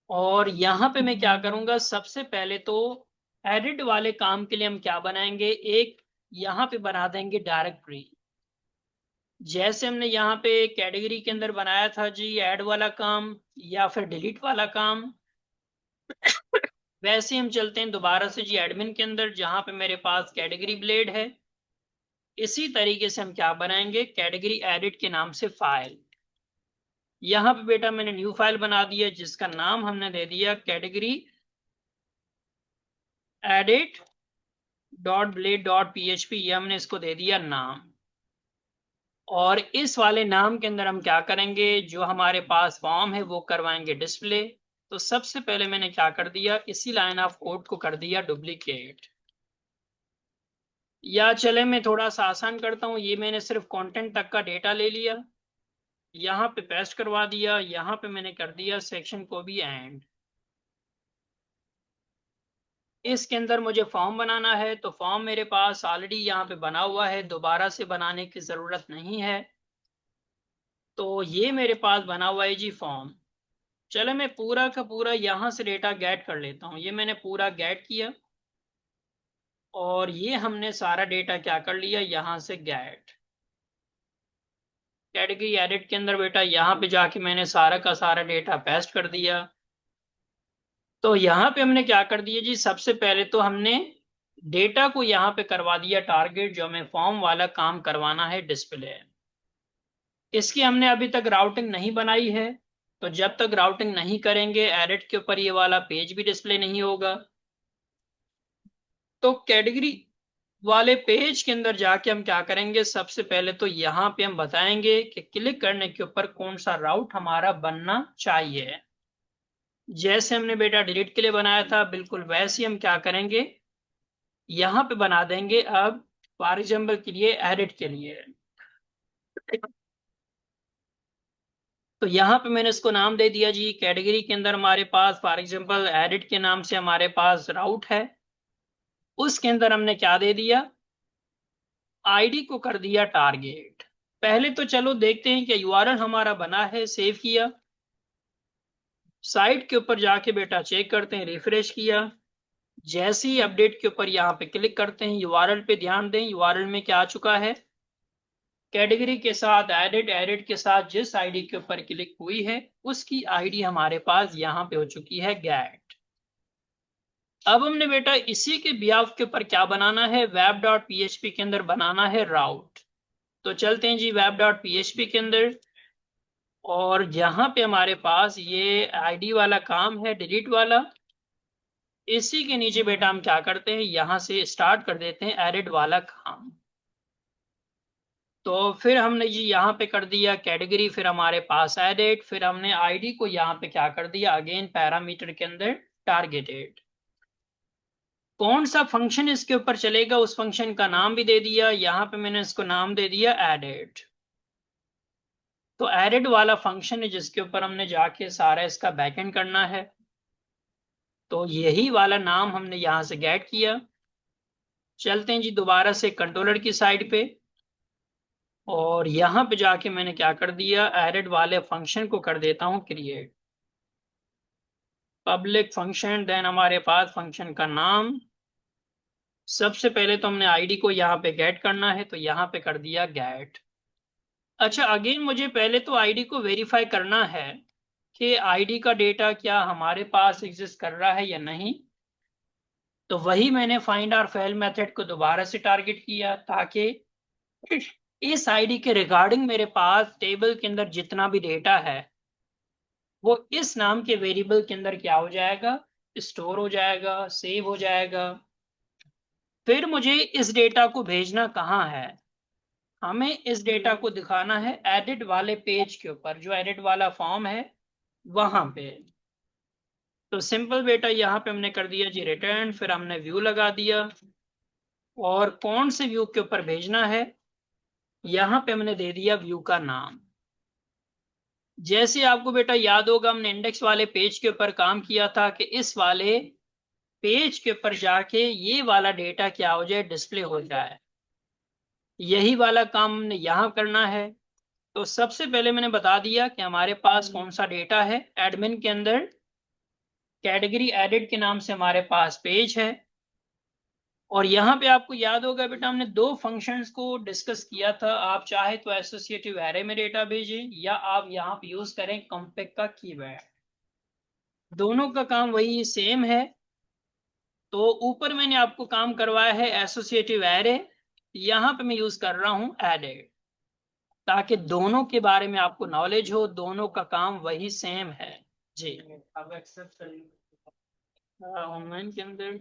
और यहाँ पे मैं क्या करूंगा, सबसे पहले तो एडिट वाले काम के लिए हम क्या बनाएंगे, एक यहाँ पे बना देंगे डायरेक्टरी। जैसे हमने यहाँ पे कैटेगरी के अंदर बनाया था जी ऐड वाला काम या फिर डिलीट वाला काम, वैसे हम चलते हैं दोबारा से जी एडमिन के अंदर जहां पे मेरे पास कैटेगरी ब्लेड है। इसी तरीके से हम क्या बनाएंगे, कैटेगरी एडिट के नाम से फाइल। यहाँ पे बेटा मैंने न्यू फाइल बना दिया जिसका नाम हमने दे दिया category edit dot blade dot php, ये हमने इसको दे दिया नाम। और इस वाले नाम के अंदर हम क्या करेंगे, जो हमारे पास फॉर्म है वो करवाएंगे डिस्प्ले। तो सबसे पहले मैंने क्या कर दिया, इसी लाइन ऑफ कोड को कर दिया डुप्लीकेट। या चले मैं थोड़ा सा आसान करता हूं, ये मैंने सिर्फ कंटेंट तक का डेटा ले लिया, यहाँ पे पेस्ट करवा दिया, यहाँ पे मैंने कर दिया सेक्शन को भी एंड। इसके अंदर मुझे फॉर्म बनाना है, तो फॉर्म मेरे पास ऑलरेडी यहाँ पे बना हुआ है, दोबारा से बनाने की जरूरत नहीं है। तो ये मेरे पास बना हुआ है जी फॉर्म। चलो मैं पूरा का पूरा यहाँ से डेटा गेट कर लेता हूँ। ये मैंने पूरा गेट किया और ये हमने सारा डेटा क्या कर लिया, यहाँ से गेट कैटेगरी एडिट के अंदर बेटा यहाँ पे जाके मैंने सारा का सारा डेटा पेस्ट कर दिया। तो यहाँ पे हमने क्या कर दिया जी, सबसे पहले तो हमने डेटा को यहाँ पे करवा दिया टारगेट, जो हमें फॉर्म वाला काम करवाना है डिस्प्ले। इसकी हमने अभी तक राउटिंग नहीं बनाई है, तो जब तक राउटिंग नहीं करेंगे एडिट के ऊपर ये वाला पेज भी डिस्प्ले नहीं होगा। तो कैटेगरी वाले पेज के अंदर जाके हम क्या करेंगे, सबसे पहले तो यहाँ पे हम बताएंगे कि क्लिक करने के ऊपर कौन सा राउट हमारा बनना चाहिए। जैसे हमने बेटा डिलीट के लिए बनाया था बिल्कुल वैसे ही हम क्या करेंगे, यहाँ पे बना देंगे अब फॉर एग्जाम्पल के लिए एडिट के लिए। तो यहाँ पे मैंने इसको नाम दे दिया जी, कैटेगरी के अंदर हमारे पास फॉर एग्जाम्पल एडिट के नाम से हमारे पास राउट है, उसके अंदर हमने क्या दे दिया, आईडी को कर दिया टारगेट। पहले तो चलो देखते हैं कि यूआरएल हमारा बना है, सेव किया, साइट के ऊपर जाके बेटा चेक करते हैं, रिफ्रेश किया, जैसे ही अपडेट के ऊपर यहाँ पे क्लिक करते हैं यूआरएल पे ध्यान दें, यूआरएल में क्या आ चुका है, कैटेगरी के साथ एडिट, एडिट के साथ जिस आईडी के ऊपर क्लिक हुई है उसकी आईडी हमारे पास यहाँ पे हो चुकी है गेट। अब हमने बेटा इसी के बिहाफ के ऊपर क्या बनाना है, वेब डॉट पीएचपी के अंदर बनाना है राउट। तो चलते हैं जी वेब डॉट पीएचपी के अंदर, और यहाँ पे हमारे पास ये आईडी वाला काम है डिलीट वाला, इसी के नीचे बेटा हम क्या करते हैं, यहाँ से स्टार्ट कर देते हैं एडिट वाला काम। तो फिर हमने जी यहाँ पे कर दिया कैटेगरी, फिर हमारे पास एडिट, फिर हमने आईडी को यहाँ पे क्या कर दिया, अगेन पैरामीटर के अंदर टारगेटेड। कौन सा फंक्शन इसके ऊपर चलेगा उस फंक्शन का नाम भी दे दिया, यहाँ पे मैंने इसको नाम दे दिया एडिट। तो एडिट वाला फंक्शन है जिसके ऊपर हमने जाके सारा इसका बैकएंड करना है। तो यही वाला नाम हमने यहां से गेट किया। चलते हैं जी दोबारा से कंट्रोलर की साइड पे, और यहां पे जाके मैंने क्या कर दिया, एडिट वाले फंक्शन को कर देता हूं क्रिएट पब्लिक फंक्शन, देन हमारे पास फंक्शन का नाम। सबसे पहले तो हमने आईडी को यहाँ पे गेट करना है, तो यहाँ पे कर दिया गेट। अच्छा अगेन मुझे पहले तो आईडी को वेरीफाई करना है कि आईडी का डेटा क्या हमारे पास एग्जिस्ट कर रहा है या नहीं। तो वही मैंने फाइंड और फेल मेथड को दोबारा से टारगेट किया, ताकि इस आईडी के रिगार्डिंग मेरे पास टेबल के अंदर जितना भी डेटा है वो इस नाम के वेरिएबल के अंदर क्या हो जाएगा, स्टोर हो जाएगा, सेव हो जाएगा। फिर मुझे इस डेटा को भेजना कहाँ है, हमें इस डेटा को दिखाना है एडिट वाले पेज के ऊपर, जो एडिट वाला फॉर्म है वहां पे। तो सिंपल बेटा यहाँ पे हमने कर दिया जी रिटर्न, फिर हमने व्यू लगा दिया, और कौन से व्यू के ऊपर भेजना है, यहाँ पे हमने दे दिया व्यू का नाम। जैसे आपको बेटा याद होगा हमने इंडेक्स वाले पेज के ऊपर काम किया था कि इस वाले पेज के ऊपर जाके ये वाला डेटा क्या हो जाए, डिस्प्ले हो जाए। यही वाला काम हमने यहाँ करना है। तो सबसे पहले मैंने बता दिया कि हमारे पास कौन सा डेटा है एडमिन के अंदर, कैटेगरी एडिट के नाम से हमारे पास पेज है। और यहाँ पे आपको याद होगा बेटा हमने दो फंक्शंस को डिस्कस किया था। आप चाहे तो एसोसिएटिव एरे में डेटा भेजें या आप यहाँ पे यूज करें कॉम्पेक्ट का कीवर्ड, दोनों का काम वही सेम है। तो ऊपर मैंने आपको काम करवाया है एसोसिएटिव एरे, यहाँ पे मैं यूज कर रहा हूँ एडेड, ताकि दोनों के बारे में आपको नॉलेज हो, दोनों का काम वही सेम है जी। अब एक्सेप्ट ऑनलाइन के अंदर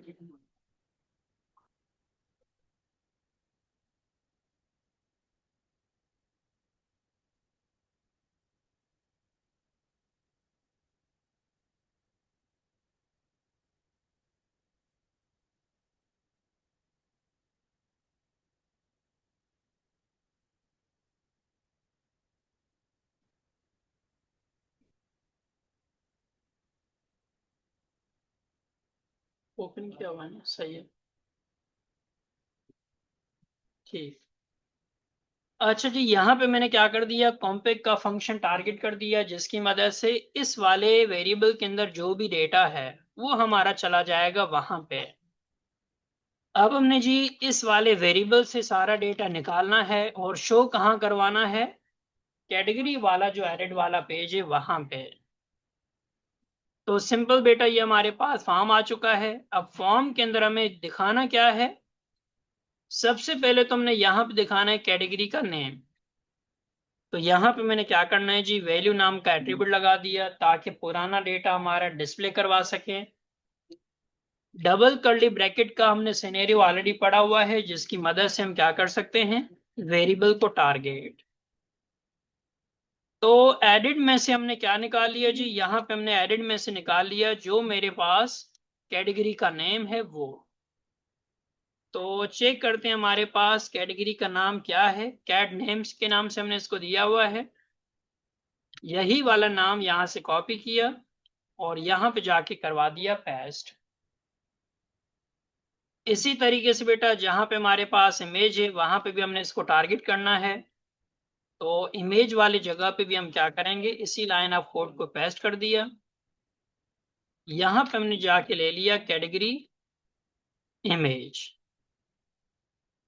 ओपन किया हुआ है ना, सही है ठीक। अच्छा जी, यहाँ पे मैंने क्या कर दिया, कॉम्पेक्ट का फंक्शन टारगेट कर दिया, जिसकी मदद से इस वाले वेरिएबल के अंदर जो भी डेटा है वो हमारा चला जाएगा वहां पे। अब हमने जी इस वाले वेरिएबल से सारा डेटा निकालना है और शो कहाँ करवाना है, कैटेगरी वाला जो एडिट वाला पेज है वहां पे। तो सिंपल बेटा ये हमारे पास फॉर्म आ चुका है। अब फॉर्म के अंदर हमें दिखाना क्या है, सबसे पहले तो हमने यहाँ पे दिखाना है कैटेगरी का नेम। तो यहाँ पे मैंने क्या करना है जी, वैल्यू नाम का एट्रीब्यूट लगा दिया ताकि पुराना डेटा हमारा डिस्प्ले करवा सके। डबल कर्ली ब्रैकेट का हमने सिनेरियो ऑलरेडी पढ़ा हुआ है, जिसकी मदद से हम क्या कर सकते हैं, वेरिएबल को टारगेट। तो एडिट में से हमने क्या निकाल लिया जी, यहाँ पे हमने एडिट में से निकाल लिया जो मेरे पास कैटेगरी का नेम है वो। तो चेक करते हैं हमारे पास कैटेगरी का नाम क्या है, कैट नेम्स के नाम से हमने इसको दिया हुआ है। यही वाला नाम यहाँ से कॉपी किया और यहाँ पे जाके करवा दिया पेस्ट। इसी तरीके से बेटा जहां पे हमारे पास इमेज है वहां पे भी हमने इसको टारगेट करना है। तो इमेज वाली जगह पे भी हम क्या करेंगे, इसी लाइन ऑफ कोड को पेस्ट कर दिया। यहाँ पे हमने जाके ले लिया कैटेगरी इमेज।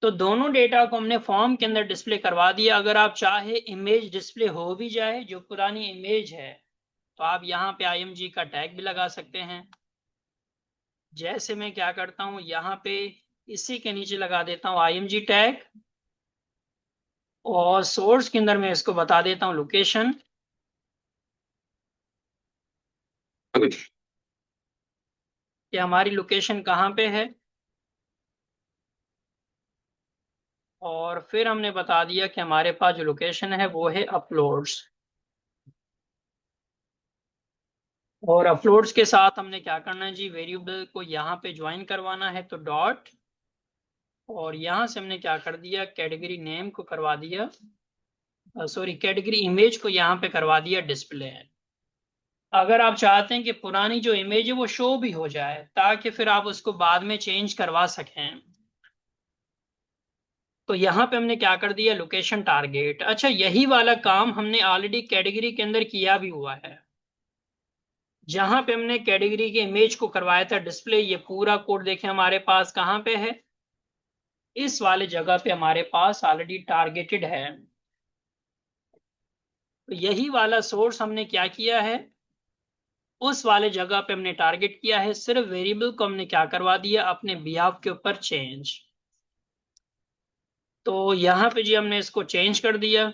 तो दोनों डेटा को हमने फॉर्म के अंदर डिस्प्ले करवा दिया। अगर आप चाहे इमेज डिस्प्ले हो भी जाए जो पुरानी इमेज है, तो आप यहाँ पे img का टैग भी लगा सकते हैं। जैसे मैं क्या करता हूँ, यहाँ पे इसी के नीचे लगा देता हूँ img टैग, और सोर्स के अंदर मैं इसको बता देता हूँ लोकेशन, कि हमारी लोकेशन कहाँ पे है। और फिर हमने बता दिया कि हमारे पास जो लोकेशन है वो है अपलोड्स। और अपलोड्स के साथ हमने क्या करना है जी, वेरिएबल को यहाँ पे ज्वाइन करवाना है, तो डॉट, और यहाँ से हमने क्या कर दिया, कैटेगरी नेम को करवा दिया, सॉरी कैटेगरी इमेज को यहाँ पे करवा दिया डिस्प्ले। अगर आप चाहते हैं कि पुरानी जो इमेज है वो शो भी हो जाए ताकि फिर आप उसको बाद में चेंज करवा सकें, तो यहाँ पे हमने क्या कर दिया, लोकेशन टारगेट। अच्छा, यही वाला काम हमने ऑलरेडी कैटेगरी के अंदर किया भी हुआ है, जहां पे हमने कैटेगरी के इमेज को करवाया था डिस्प्ले। ये पूरा कोड देखें हमारे पास कहाँ पे है, इस वाले जगह पे हमारे पास ऑलरेडी टारगेटेड है। तो यही वाला सोर्स हमने क्या किया है, उस वाले जगह पे हमने टारगेट किया है। सिर्फ वेरिएबल को हमने क्या करवा दिया, अपने बिहाफ के ऊपर चेंज। तो यहाँ पे जी हमने इसको चेंज कर दिया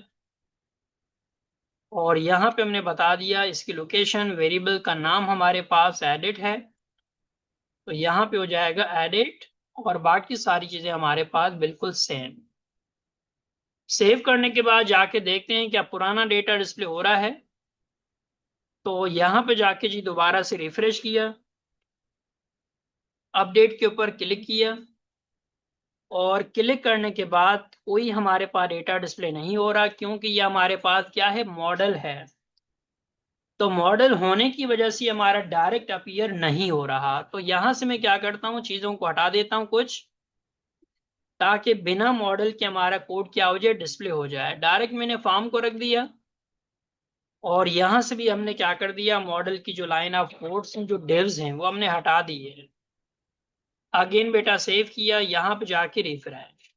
और यहाँ पे हमने बता दिया इसकी लोकेशन, वेरिएबल का नाम हमारे पास एडिट है, तो यहाँ पे हो जाएगा एडिट, और बाकी सारी चीजें हमारे पास बिल्कुल सेम। सेव करने के बाद जाके देखते हैं क्या पुराना डेटा डिस्प्ले हो रहा है। तो यहाँ पे जाके जी दोबारा से रिफ्रेश किया, अपडेट के ऊपर क्लिक किया, और क्लिक करने के बाद कोई हमारे पास डेटा डिस्प्ले नहीं हो रहा, क्योंकि ये हमारे पास क्या है, मॉडल है। तो मॉडल होने की वजह से हमारा डायरेक्ट अपीयर नहीं हो रहा। तो यहां से मैं क्या करता हूँ, चीजों को हटा देता हूँ कुछ, ताकि बिना मॉडल के हमारा कोड क्या हो जाए, डिस्प्ले हो जाए। डायरेक्ट मैंने फॉर्म को रख दिया, और यहां से भी हमने क्या कर दिया, मॉडल की जो लाइन ऑफ कोड्स हैं, जो डिव्स हैं, वो हमने हटा दिए। अगेन बेटा सेव किया, यहां पे जाके रिफ्रेश।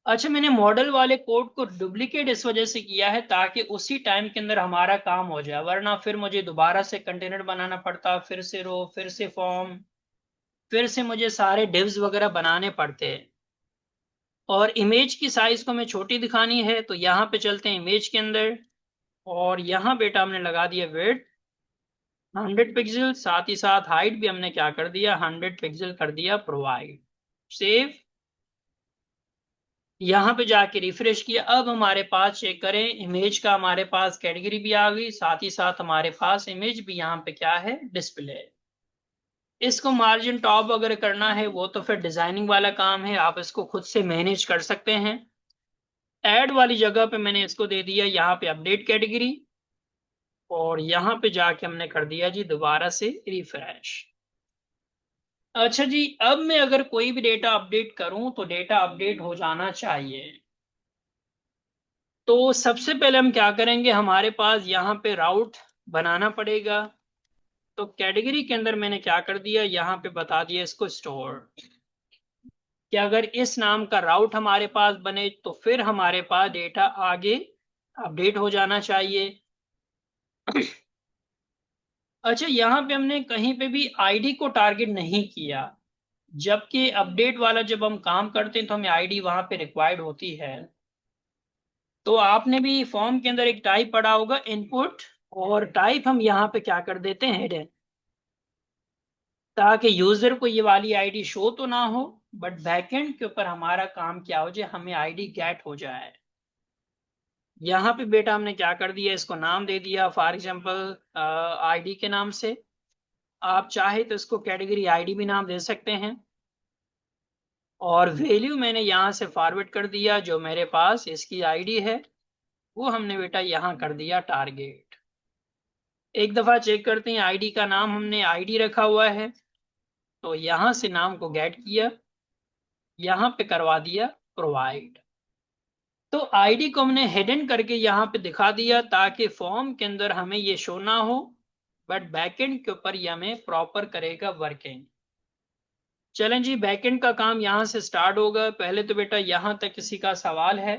अच्छा, मैंने मॉडल वाले कोड को डुप्लीकेट इस वजह से किया है ताकि उसी टाइम के अंदर हमारा काम हो जाए, वरना फिर मुझे दोबारा से कंटेनर बनाना पड़ता, फिर से रो, फिर से फॉर्म, फिर से मुझे सारे डिव्स वगैरह बनाने पड़ते हैं। और इमेज की साइज को हमें छोटी दिखानी है, तो यहाँ पे चलते हैं इमेज के अंदर, और यहाँ बेटा हमने लगा दिया विड्थ 100 पिक्सल, साथ ही साथ हाइट भी हमने क्या कर दिया, 100 पिक्सल कर दिया प्रोवाइड। सेव, यहाँ पे जाके रिफ्रेश किया। अब हमारे पास चेक करें, इमेज का हमारे पास कैटेगरी भी आ गई, साथ ही साथ हमारे पास इमेज भी यहाँ पे क्या है, डिस्प्ले है। इसको मार्जिन टॉप अगर करना है वो तो फिर डिजाइनिंग वाला काम है, आप इसको खुद से मैनेज कर सकते हैं। ऐड वाली जगह पे मैंने इसको दे दिया यहाँ पे अपडेट कैटेगरी, और यहाँ पे जाके हमने कर दिया जी दोबारा से रिफ्रेश। अच्छा जी, अब मैं अगर कोई भी डेटा अपडेट करूं तो डेटा अपडेट हो जाना चाहिए। तो सबसे पहले हम क्या करेंगे, हमारे पास यहाँ पे राउट बनाना पड़ेगा। तो कैटेगरी के अंदर मैंने क्या कर दिया, यहाँ पे बता दिया इसको स्टोर, कि अगर इस नाम का राउट हमारे पास बने तो फिर हमारे पास डेटा आगे अपडेट हो जाना चाहिए। अच्छा, यहाँ पे हमने कहीं पे भी आईडी को टारगेट नहीं किया, जबकि अपडेट वाला जब हम काम करते हैं तो हमें आईडी वहां पे रिक्वायर्ड होती है। तो आपने भी फॉर्म के अंदर एक टाइप पढ़ा होगा इनपुट, और टाइप हम यहाँ पे क्या कर देते हैं हिडन, ताकि यूजर को ये वाली आईडी शो तो ना हो, बट बैकएंड के ऊपर हमारा काम क्या हो जाए, हमें आईडी गेट हो जाए। यहाँ पे बेटा हमने क्या कर दिया, इसको नाम दे दिया फॉर एग्जांपल आईडी के नाम से। आप चाहे तो इसको कैटेगरी आईडी भी नाम दे सकते हैं। और वैल्यू मैंने यहाँ से फॉरवर्ड कर दिया, जो मेरे पास इसकी आईडी है वो हमने बेटा यहाँ कर दिया टारगेट। एक दफा चेक करते हैं, आईडी का नाम हमने आईडी रखा हुआ है, तो यहां से नाम को गेट किया, यहां पे करवा दिया प्रोवाइड। तो आईडी को हमने हिडन करके यहाँ पे दिखा दिया ताकि फॉर्म के अंदर हमें ये शो ना हो, बट बैकएंड के ऊपर ये हमें प्रॉपर करेगा वर्किंग। चलें जी, बैकएंड का काम यहाँ से स्टार्ट होगा। पहले तो बेटा यहाँ तक किसी का सवाल है,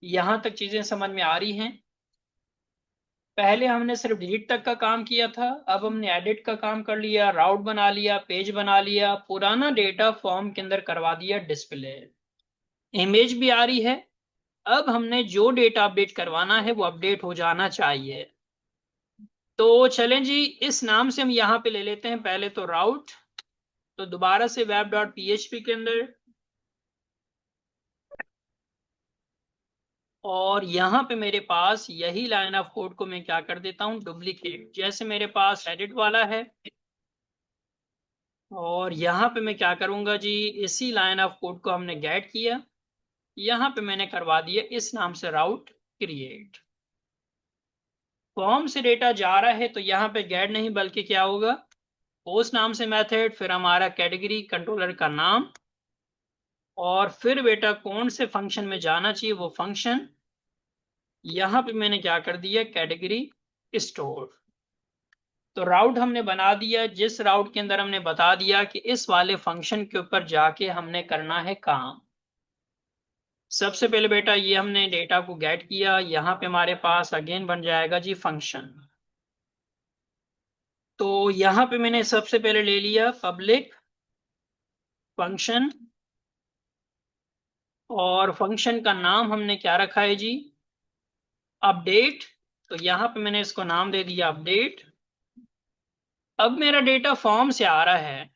यहाँ तक चीजें समझ में आ रही हैं? पहले हमने सिर्फ डिलीट तक का काम किया था, अब हमने एडिट का काम कर लिया, राउट बना लिया, पेज बना लिया, पुराना डेटा फॉर्म के अंदर करवा दिया डिस्प्ले, इमेज भी आ रही है। अब हमने जो डेटा अपडेट करवाना है वो अपडेट हो जाना चाहिए। तो चलें जी, इस नाम से हम यहाँ पे ले लेते हैं पहले तो राउट। तो दोबारा से वेब डॉट पीएचपी के अंदर, और यहाँ पे मेरे पास यही लाइन ऑफ कोड को मैं क्या कर देता हूँ, डुप्लीकेट। जैसे मेरे पास एडिट वाला है, और यहाँ पे मैं क्या करूंगा जी, इसी लाइन ऑफ कोड को हमने गेट किया, यहाँ पे मैंने करवा दिया इस नाम से राउट क्रिएट। फॉर्म से डेटा जा रहा है तो यहाँ पे गेट नहीं बल्कि क्या होगा, पोस्ट नाम से मेथड, फिर हमारा कैटेगरी कंट्रोलर का नाम, और फिर बेटा कौन से फंक्शन में जाना चाहिए वो फंक्शन, यहाँ पे मैंने क्या कर दिया, कैटेगरी स्टोर। तो राउट हमने बना दिया, जिस राउट के अंदर हमने बता दिया कि इस वाले फंक्शन के ऊपर जाके हमने करना है काम। सबसे पहले बेटा ये हमने डेटा को गेट किया, यहाँ पे हमारे पास अगेन बन जाएगा जी फंक्शन। तो यहाँ पे मैंने सबसे पहले ले लिया पब्लिक फंक्शन, और फंक्शन का नाम हमने क्या रखा है जी, अपडेट। तो यहाँ पे मैंने इसको नाम दे दिया अपडेट। अब मेरा डेटा फॉर्म से आ रहा है,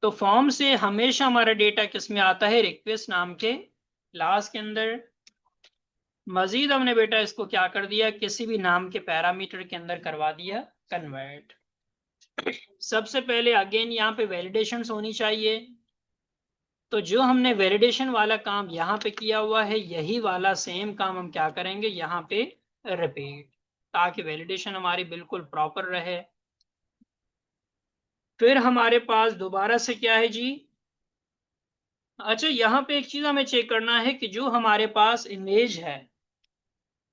तो फॉर्म से हमेशा हमारा डेटा किस में आता है, रिक्वेस्ट नाम के क्लास के अंदर। मजीद हमने बेटा इसको क्या कर दिया, किसी भी नाम के पैरामीटर के अंदर करवा दिया कन्वर्ट। सबसे पहले अगेन यहाँ पे वैलिडेशंस होनी चाहिए, तो जो हमने वैलिडेशन वाला काम यहाँ पे किया हुआ है, यही वाला सेम काम हम क्या करेंगे यहाँ पे रिपीट, ताकि वैलिडेशन हमारी बिल्कुल प्रॉपर रहे। फिर हमारे पास दोबारा से क्या है जी, अच्छा यहाँ पे एक चीज हमें चेक करना है कि जो हमारे पास इमेज है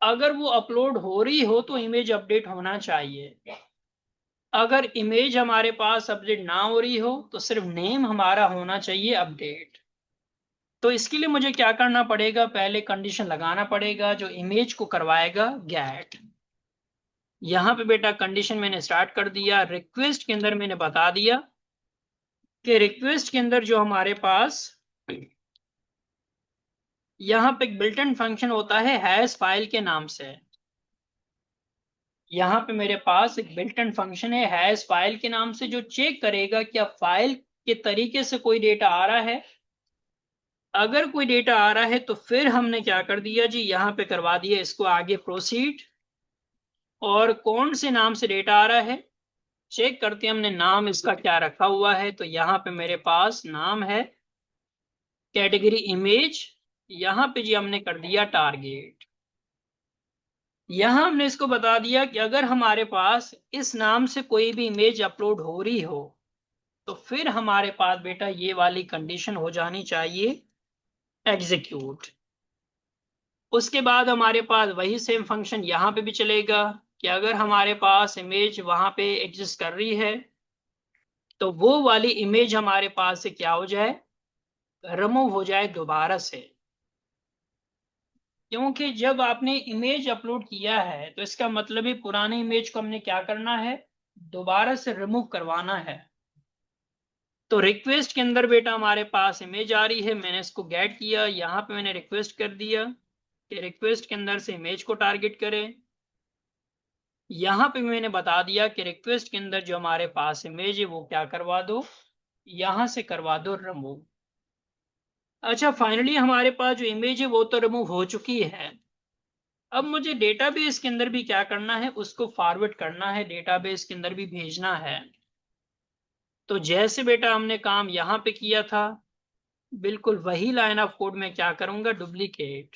अगर वो अपलोड हो रही हो तो इमेज अपडेट होना चाहिए। अगर इमेज हमारे पास अपडेट ना हो रही हो तो सिर्फ नेम हमारा होना चाहिए अपडेट। तो इसके लिए मुझे क्या करना पड़ेगा, पहले कंडीशन लगाना पड़ेगा जो इमेज को करवाएगा गेट। यहां पे बेटा कंडीशन मैंने स्टार्ट कर दिया। रिक्वेस्ट के अंदर मैंने बता दिया कि रिक्वेस्ट के अंदर जो हमारे पास यहां पे एक बिल्ट इन फंक्शन होता है हैश फाइल के नाम से। यहाँ पे मेरे पास एक बिल्ट इन फंक्शन है हैश फाइल के नाम से, जो चेक करेगा क्या फाइल के तरीके से कोई डेटा आ रहा है। अगर कोई डेटा आ रहा है तो फिर हमने क्या कर दिया जी, यहाँ पे करवा दिया इसको आगे प्रोसीड। और कौन से नाम से डेटा आ रहा है चेक करते हैं हमने, नाम इसका क्या रखा हुआ है। तो यहाँ पे मेरे पास नाम है कैटेगरी इमेज। यहाँ पे जी हमने कर दिया टारगेट। यहां हमने इसको बता दिया कि अगर हमारे पास इस नाम से कोई भी इमेज अपलोड हो रही हो तो फिर हमारे पास बेटा ये वाली कंडीशन हो जानी चाहिए एग्जीक्यूट। उसके बाद हमारे पास वही सेम फंक्शन यहाँ पे भी चलेगा कि अगर हमारे पास इमेज वहां पे एग्जिस्ट कर रही है तो वो वाली इमेज हमारे पास से क्या हो जाए, रिमूव हो जाए दोबारा से। क्योंकि जब आपने इमेज अपलोड किया है तो इसका मतलब है पुराने इमेज को हमने क्या करना है, दोबारा से रिमूव करवाना है। तो रिक्वेस्ट के अंदर बेटा हमारे पास इमेज आ रही है, मैंने इसको गेट किया, यहाँ पे मैंने रिक्वेस्ट कर दिया कि रिक्वेस्ट के अंदर से इमेज को टारगेट करें। यहाँ पे मैंने बता दिया कि रिक्वेस्ट के अंदर जो हमारे पास इमेज है वो क्या करवा दो, यहाँ से करवा दो रिमूव। अच्छा, फाइनली हमारे पास जो इमेज है वो तो रिमूव हो चुकी है। अब मुझे डेटाबेस के अंदर भी क्या करना है, उसको फॉरवर्ड करना है, डेटाबेस के अंदर भी भेजना है। तो जैसे बेटा हमने काम यहाँ पे किया था बिल्कुल वही लाइन ऑफ कोड में क्या करूंगा, डुप्लीकेट।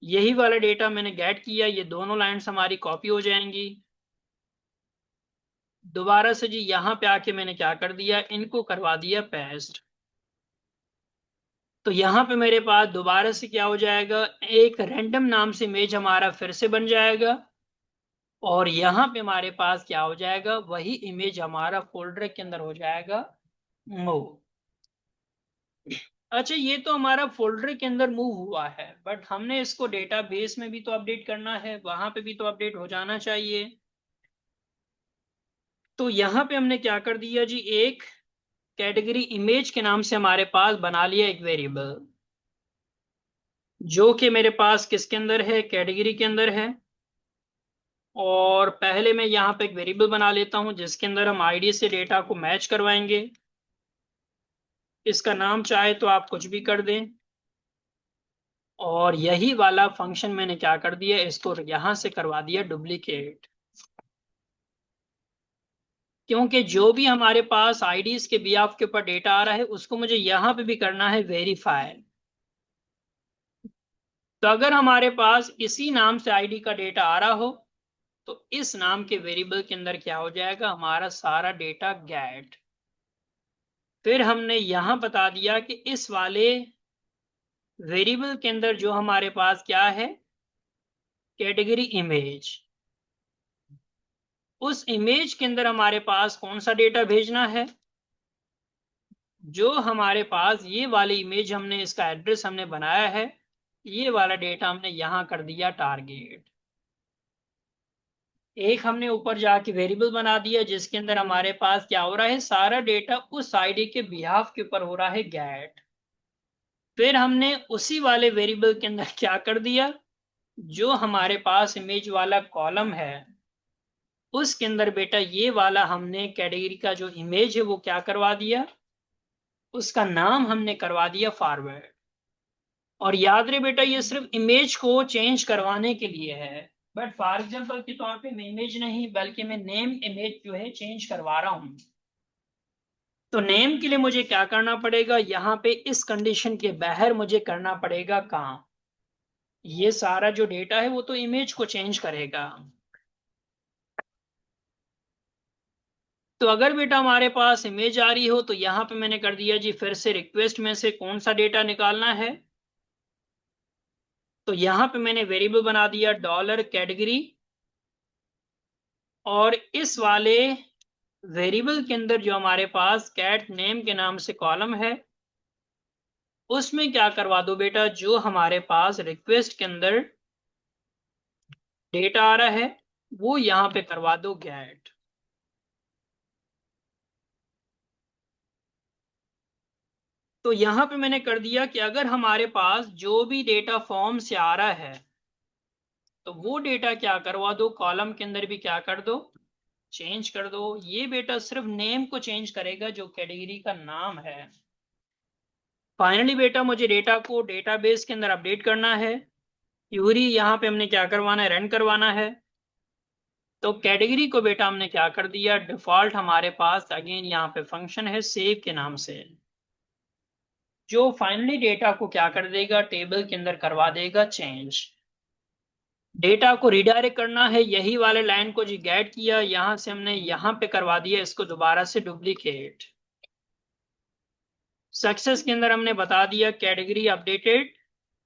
यही वाला डेटा मैंने गेट किया, ये दोनों लाइंस हमारी कॉपी हो जाएंगी। दोबारा से जी यहाँ पे आके मैंने क्या कर दिया, इनको करवा दिया पेस्ट। तो यहाँ पे मेरे पास दोबारा से क्या हो जाएगा, एक रैंडम नाम से इमेज हमारा फिर से बन जाएगा। और यहाँ पे हमारे पास क्या हो जाएगा, वही इमेज हमारा फोल्डर के अंदर हो जाएगा मूव। अच्छा, ये तो हमारा फोल्डर के अंदर मूव हुआ है, बट हमने इसको डेटाबेस में भी तो अपडेट करना है, वहां पे भी तो अपडेट हो जाना चाहिए। तो यहाँ पे हमने क्या कर दिया जी, एक कैटेगरी इमेज के नाम से हमारे पास बना लिया एक वेरिएबल, जो कि मेरे पास किसके अंदर है, कैटेगरी के अंदर है। और पहले मैं यहाँ पे एक वेरिएबल बना लेता हूँ जिसके अंदर हम आईडी से डेटा को मैच करवाएंगे। इसका नाम चाहे तो आप कुछ भी कर दें। और यही वाला फंक्शन मैंने क्या कर दिया, इसको यहां से करवा दिया डुप्लीकेट। क्योंकि जो भी हमारे पास आईडीज के बिहाफ के ऊपर डेटा आ रहा है उसको मुझे यहां पे भी करना है वेरीफाई। तो अगर हमारे पास इसी नाम से आईडी का डेटा आ रहा हो तो इस नाम के वेरिएबल के अंदर क्या हो जाएगा, हमारा सारा डेटा गेट। फिर हमने यहां बता दिया कि इस वाले वेरिएबल के अंदर जो हमारे पास क्या है, कैटेगरी इमेज, उस इमेज के अंदर हमारे पास कौन सा डेटा भेजना है, जो हमारे पास ये वाली इमेज हमने इसका एड्रेस हमने बनाया है, ये वाला डेटा हमने यहां कर दिया टारगेट। एक हमने ऊपर जाके वेरिएबल बना दिया जिसके अंदर हमारे पास क्या हो रहा है, सारा डेटा उस आईडी के बिहाफ के ऊपर हो रहा है गेट। फिर हमने उसी वाले वेरिएबल के अंदर क्या कर दिया, जो हमारे पास इमेज वाला कॉलम है उसके अंदर बेटा ये वाला हमने कैटेगरी का जो इमेज है वो क्या करवा दिया, उसका नाम हमने करवा दिया फॉरवर्ड। और याद रहे बेटा ये सिर्फ इमेज को चेंज करवाने के लिए है, बट फॉर एग्जांपल के तौर पे मैं इमेज नहीं बल्कि मैं नेम इमेज जो है चेंज करवा रहा हूं। तो नेम के लिए मुझे क्या करना पड़ेगा, यहाँ पे इस कंडीशन के बाहर मुझे करना पड़ेगा काम, ये सारा जो डेटा है वो तो इमेज को चेंज करेगा। तो अगर बेटा हमारे पास इमेज आ रही हो तो यहाँ पे मैंने कर दिया जी, फिर से रिक्वेस्ट में से कौन सा डेटा निकालना है, तो यहां पे मैंने वेरिएबल बना दिया डॉलर कैटेगरी, और इस वाले वेरिएबल के अंदर जो हमारे पास कैट नेम के नाम से कॉलम है, उसमें क्या करवा दो बेटा, जो हमारे पास रिक्वेस्ट के अंदर डेटा आ रहा है वो यहां पे करवा दो गेट। तो यहां पे मैंने कर दिया कि अगर हमारे पास जो भी डेटा फॉर्म से आ रहा है तो वो डेटा क्या करवा दो, कॉलम के अंदर भी क्या कर दो, चेंज कर दो। ये बेटा सिर्फ नेम को चेंज करेगा जो कैटेगरी का नाम है। फाइनली बेटा मुझे डेटा को डेटाबेस के अंदर अपडेट करना है। क्यूरी यहाँ पे हमने क्या करवाना है, रन करवाना है। तो कैटेगरी को बेटा हमने क्या कर दिया, डिफॉल्ट हमारे पास अगेन यहाँ पे फंक्शन है सेव के नाम से, जो फाइनली डेटा को क्या कर देगा, टेबल के अंदर करवा देगा चेंज। डेटा को रिडायरेक्ट करना है, यही वाले लाइन को जी गेट किया, यहां से हमने यहां पे करवा दिया इसको दोबारा से डुप्लीकेट। सक्सेस के अंदर हमने बता दिया कैटेगरी अपडेटेड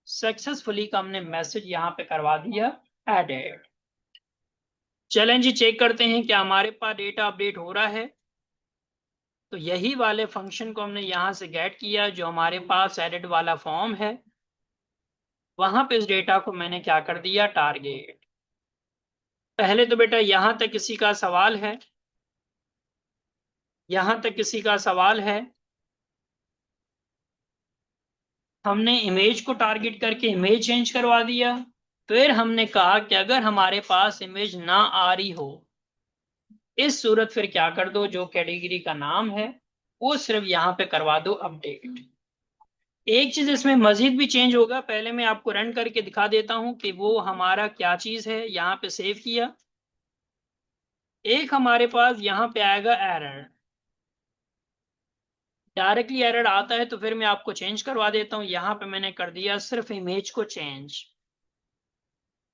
सक्सेसफुली का हमने मैसेज यहां पे करवा दिया एडेड। चलें जी चेक करते हैं क्या हमारे पास डेटा अपडेट हो रहा है। तो यही वाले फंक्शन को हमने यहां से गेट किया, जो हमारे पास एडेड वाला फॉर्म है वहां पे इस डेटा को मैंने क्या कर दिया, टारगेट। पहले तो बेटा यहां तक किसी का सवाल है, यहां तक किसी का सवाल है। हमने इमेज को टारगेट करके इमेज चेंज करवा दिया। फिर हमने कहा कि अगर हमारे पास इमेज ना आ रही हो इस सूरत फिर क्या कर दो, जो कैटेगरी का नाम है वो सिर्फ यहां पे करवा दो अपडेट। एक चीज इसमें मजीद भी चेंज होगा, पहले मैं आपको रन करके दिखा देता हूं कि वो हमारा क्या चीज है। यहाँ पे सेव किया, एक हमारे पास यहाँ पे आएगा एरर। डायरेक्टली एरर आता है तो फिर मैं आपको चेंज करवा देता हूँ। यहाँ पे मैंने कर दिया सिर्फ इमेज को चेंज।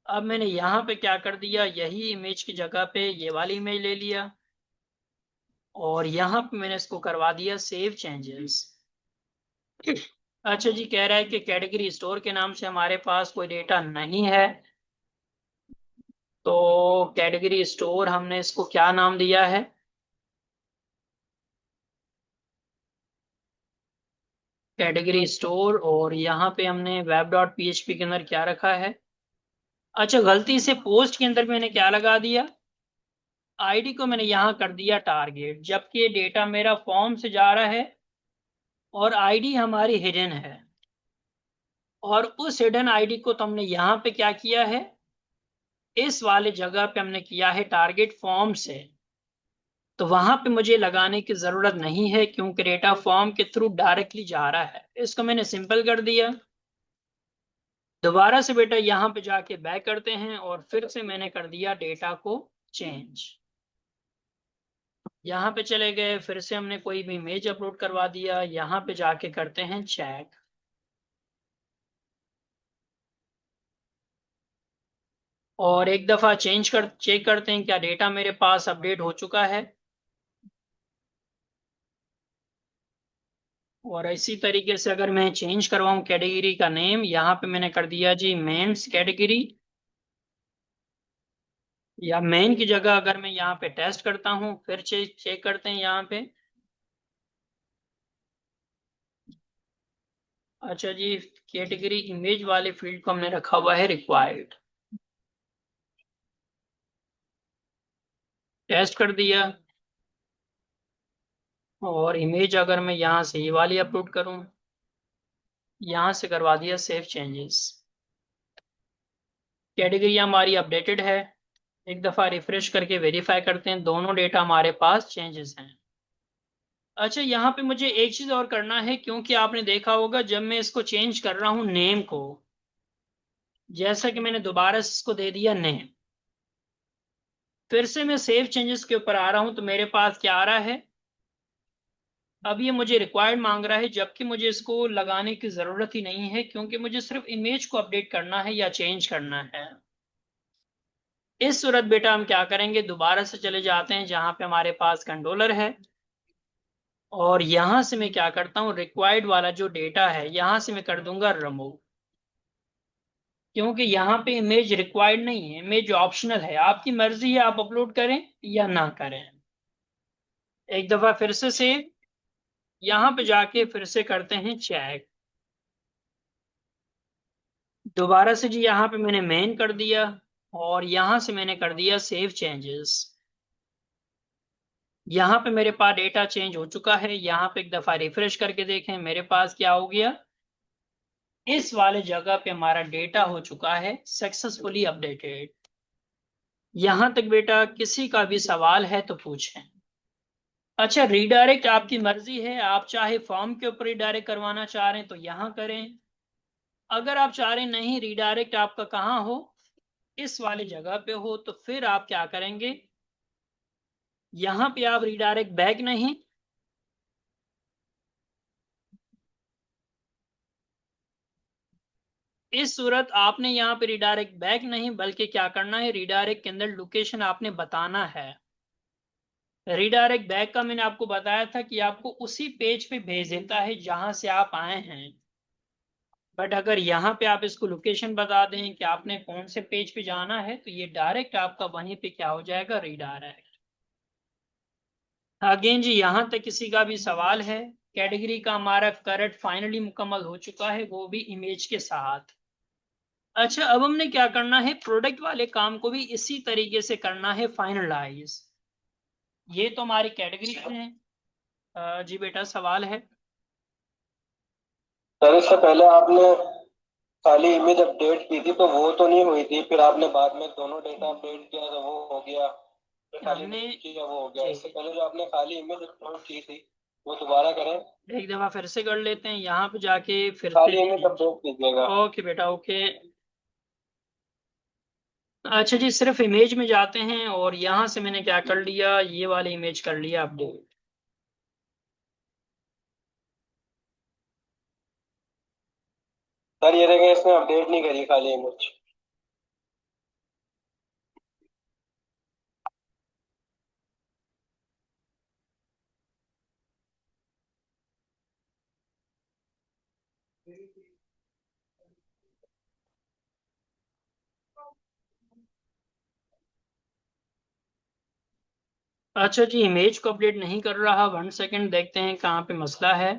अब मैंने यहाँ पे क्या कर दिया, यही इमेज की जगह पे ये वाली इमेज ले लिया और यहाँ पे मैंने इसको करवा दिया सेव चेंजेस। अच्छा जी, कह रहा है कि कैटेगरी स्टोर के नाम से हमारे पास कोई डेटा नहीं है। तो कैटेगरी स्टोर हमने इसको क्या नाम दिया है, कैटेगरी स्टोर, और यहाँ पे हमने वेब डॉट पीएचपी के अंदर क्या रखा है। अच्छा, गलती से पोस्ट के अंदर मैंने क्या लगा दिया, आईडी को मैंने यहाँ कर दिया टारगेट, जबकि ये डेटा मेरा फॉर्म से जा रहा है और आईडी हमारी हिडन है। और उस हिडन आईडी को तो हमने यहाँ पे क्या किया है, इस वाले जगह पे हमने किया है टारगेट फॉर्म से। तो वहां पे मुझे लगाने की जरूरत नहीं है क्योंकि डेटा फॉर्म के थ्रू डायरेक्टली जा रहा है। इसको मैंने सिंपल कर दिया। दोबारा से बेटा यहाँ पे जाके बैक करते हैं और फिर से मैंने कर दिया डेटा को चेंज। यहाँ पे चले गए, फिर से हमने कोई भी इमेज अपलोड करवा दिया, यहाँ पे जाके करते हैं चेक। और एक दफा चेक करते हैं क्या डेटा मेरे पास अपडेट हो चुका है। और इसी तरीके से अगर मैं चेंज करवाऊं कैटेगरी का नेम, यहाँ पे मैंने कर दिया जी मेंस कैटेगरी, या मेन की जगह अगर मैं यहाँ पे टेस्ट करता हूँ, फिर चेक करते हैं यहाँ पे। अच्छा जी, कैटेगरी इमेज वाले फील्ड को हमने रखा हुआ है रिक्वायर्ड, टेस्ट कर दिया। और इमेज अगर मैं यहाँ से ये वाली अपलोड करूँ, यहाँ से करवा दिया सेव चेंजेस। कैटेगरी हमारी अपडेटेड है। एक दफा रिफ्रेश करके वेरीफाई करते हैं, दोनों डेटा हमारे पास चेंजेस हैं। अच्छा, यहाँ पे मुझे एक चीज और करना है, क्योंकि आपने देखा होगा जब मैं इसको चेंज कर रहा हूँ नेम को, जैसा कि मैंने दोबारा से इसको दे दिया नेम, फिर से मैं सेव चेंजेस के ऊपर आ रहा हूं तो मेरे पास क्या आ रहा है, अब ये मुझे रिक्वायर्ड मांग रहा है, जबकि मुझे इसको लगाने की जरूरत ही नहीं है क्योंकि मुझे सिर्फ इमेज को अपडेट करना है या चेंज करना है। इस सूरत बेटा हम क्या करेंगे, दोबारा से चले जाते हैं जहां पे हमारे पास कंट्रोलर है, और यहां से मैं क्या करता हूं, रिक्वायर्ड वाला जो डेटा है यहां से मैं कर दूंगा रिमूव। क्योंकि यहाँ पे इमेज रिक्वायर्ड नहीं है, इमेज ऑप्शनल है, आपकी मर्जी है आप अपलोड करें या ना करें। एक दफा फिर से सेव, यहाँ पे जाके फिर से करते हैं चेक। दोबारा से जी यहाँ पे मैंने मेन कर दिया और यहाँ से मैंने कर दिया सेव चेंजेस। यहाँ पे मेरे पास डेटा चेंज हो चुका है। यहाँ पे एक दफा रिफ्रेश करके देखें मेरे पास क्या हो गया। इस वाले जगह पे हमारा डेटा हो चुका है सक्सेसफुली अपडेटेड। यहां तक बेटा किसी का भी सवाल है तो पूछें। अच्छा, रीडायरेक्ट आपकी मर्जी है, आप चाहे फॉर्म के ऊपर रीडायरेक्ट करवाना चाह रहे हैं तो यहां करें। अगर आप चाह रहे हैं नहीं रीडायरेक्ट आपका कहाँ हो, इस वाली जगह पे हो, तो फिर आप क्या करेंगे, यहां पे आप रीडायरेक्ट बैक नहीं, इस सूरत आपने यहाँ पे रिडायरेक्ट बैक नहीं बल्कि क्या करना है, रिडायरेक्ट के अंदर लोकेशन आपने बताना है। रिडायरेक्ट बैक का मैंने आपको बताया था कि आपको उसी पेज पे भेज देता है जहां से आप आए हैं। बट अगर यहाँ पे आप इसको लोकेशन बता दें कि आपने कौन से पेज पे जाना है, तो ये डायरेक्ट आपका वहीं पे क्या हो जाएगा, रिडायरेक्ट। अगेन जी यहाँ तक किसी का भी सवाल है। कैटेगरी का हमारा करेक्ट फाइनली मुकम्मल हो चुका है, वो भी इमेज के साथ। अच्छा, अब हमने क्या करना है, प्रोडक्ट वाले काम को भी इसी तरीके से करना है फाइनलाइज। ये तो हमारी कैटेगरी है। जी बेटा सवाल है। सर इससे पहले आपने खाली इमेज अपडेट की थी तो वो तो नहीं हुई थी, फिर आपने बाद में दोनों डेटा अपडेट किया तो वो हो गया, फिर खाली हमने इमेज किया वो हो गया। जी इससे पहले जो आपने खाली इमेज अपलोड की थी वो दोबारा करें, एक दफा फिर से कर लेते हैं, यहाँ पे जाके फिर से खाली इमेज चेंज। अपलोड कीजिएगा। ओके बेटा ओके। अच्छा जी, सिर्फ इमेज में जाते हैं और यहाँ से मैंने क्या कर लिया, ये वाली इमेज कर लिया अपडेट। सर ये देखें इसने अपडेट नहीं करी खाली इमेज। अच्छा जी, इमेज को अपडेट नहीं कर रहा, 1 सेकेंड देखते हैं कहाँ पे मसला है।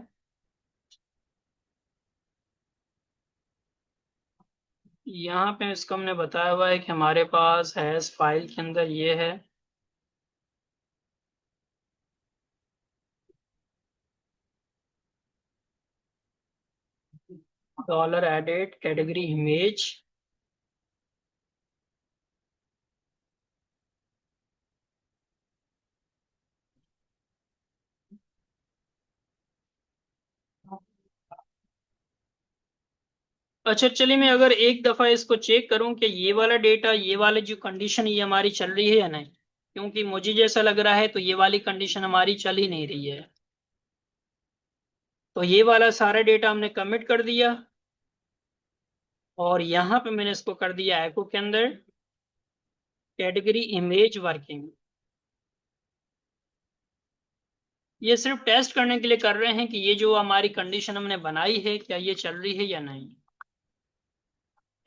यहाँ पे इसको हमने बताया हुआ है कि हमारे पास हैश फाइल के अंदर ये है। Dollar added category image. अच्छा चलिए, मैं अगर एक दफा इसको चेक करूं कि ये वाला डेटा, ये वाली जो कंडीशन ये हमारी चल रही है या नहीं, क्योंकि मुझे जैसा लग रहा है तो ये वाली कंडीशन हमारी चल ही नहीं रही है। तो ये वाला सारा डेटा हमने कमिट कर दिया और यहाँ पे मैंने इसको कर दिया एको के अंदर कैटेगरी इमेज वर्किंग। ये सिर्फ टेस्ट करने के लिए कर रहे हैं कि ये जो हमारी कंडीशन हमने बनाई है क्या ये चल रही है या नहीं।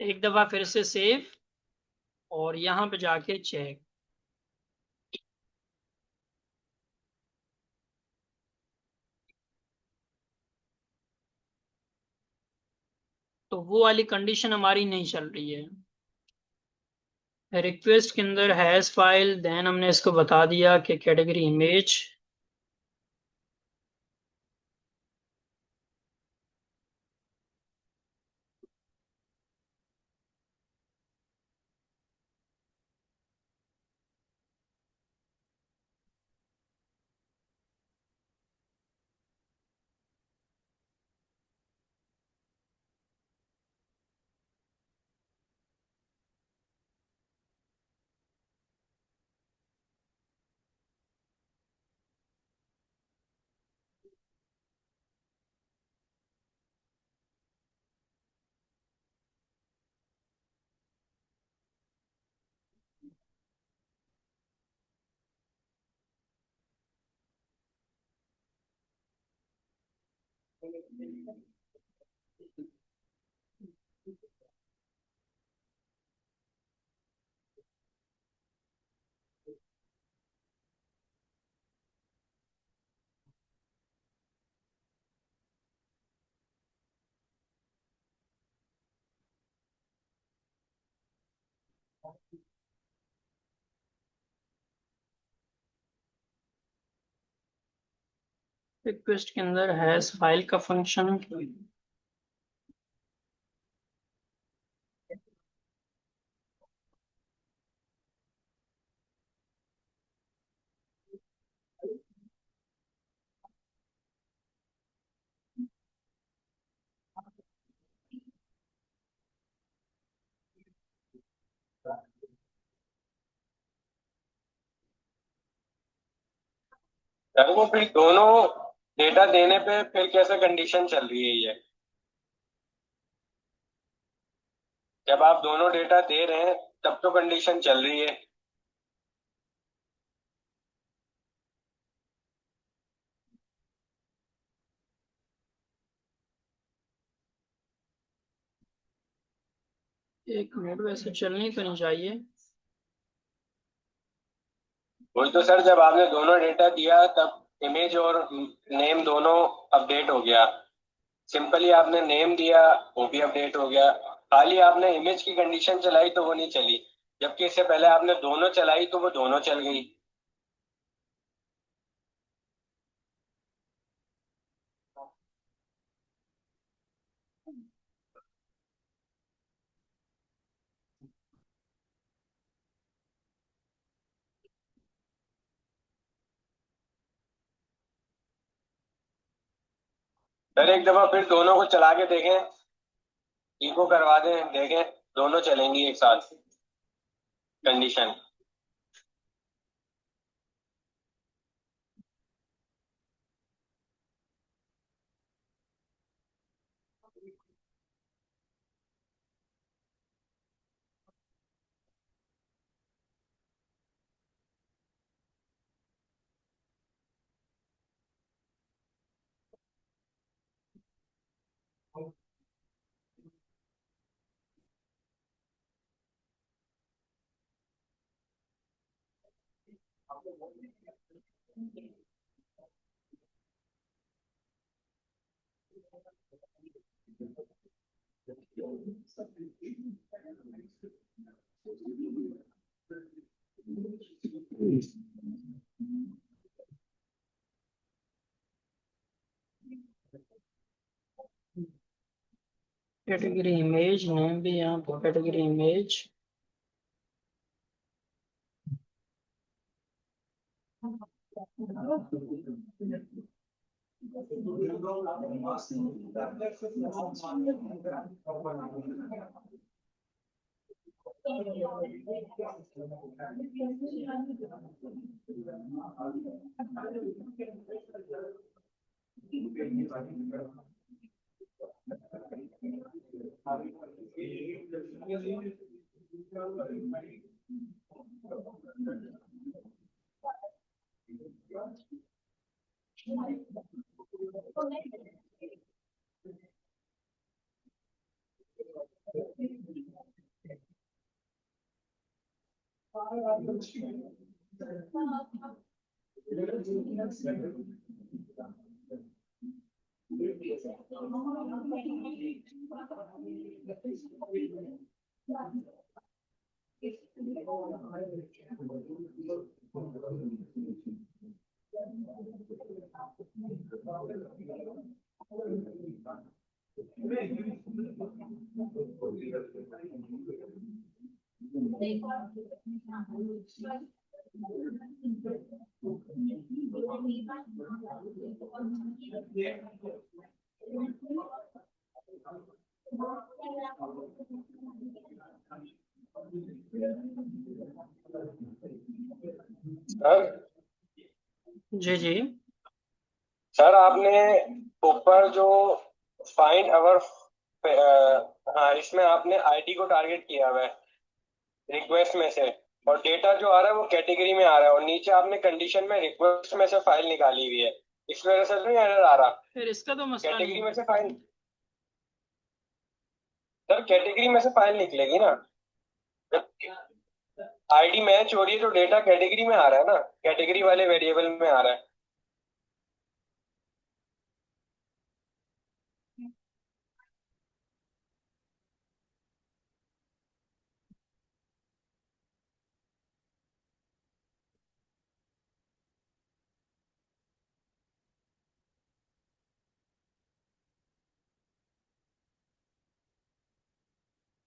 एक दफा फिर से सेव और यहाँ पे जाके चेक। तो वो वाली कंडीशन हमारी नहीं चल रही है। रिक्वेस्ट के अंदर हैश फाइल, देन हमने इसको बता दिया कि कैटेगरी इमेज। रिक्वेस्ट के अंदर हैश फाइल का फंक्शन। सर वो फिर दोनों डेटा देने पे फिर कैसे कंडीशन चल रही है ये? जब आप दोनों डेटा दे रहे हैं तब तो कंडीशन चल रही है। एक मिनट, वैसे चलनी तो नहीं चाहिए। वही तो सर, जब आपने दोनों डेटा दिया तब इमेज और नेम दोनों अपडेट हो गया। सिंपली आपने नेम दिया, वो भी अपडेट हो गया। खाली आपने इमेज की कंडीशन चलाई तो वो नहीं चली, जबकि इससे पहले आपने दोनों चलाई तो वो दोनों चल गई। सर एक दफा फिर दोनों को चला के देखें, इको करवा दें, देखें दोनों चलेंगी एक साथ कंडीशन। कैटेगरी इमेज, नेम भी यहाँ पर कैटेगरी इमेज। सर जी जी। सर आपने ऊपर जो फाइंड अवर, हाँ इसमें आपने आईडी को टारगेट किया हुआ है रिक्वेस्ट में से, और डेटा जो आ रहा है वो कैटेगरी में आ रहा है, और नीचे आपने कंडीशन में रिक्वेस्ट में से फाइल निकाली हुई है। इस वजह से नहीं एरर आ रहा? फिर इसका तो मसला नहीं कैटेगरी है। में से फाइल, सर कैटेगरी में से फाइल निकलेगी ना। आईडी मैच हो रही है, जो डेटा कैटेगरी में आ रहा है ना, कैटेगरी वाले वेरिएबल में आ रहा है।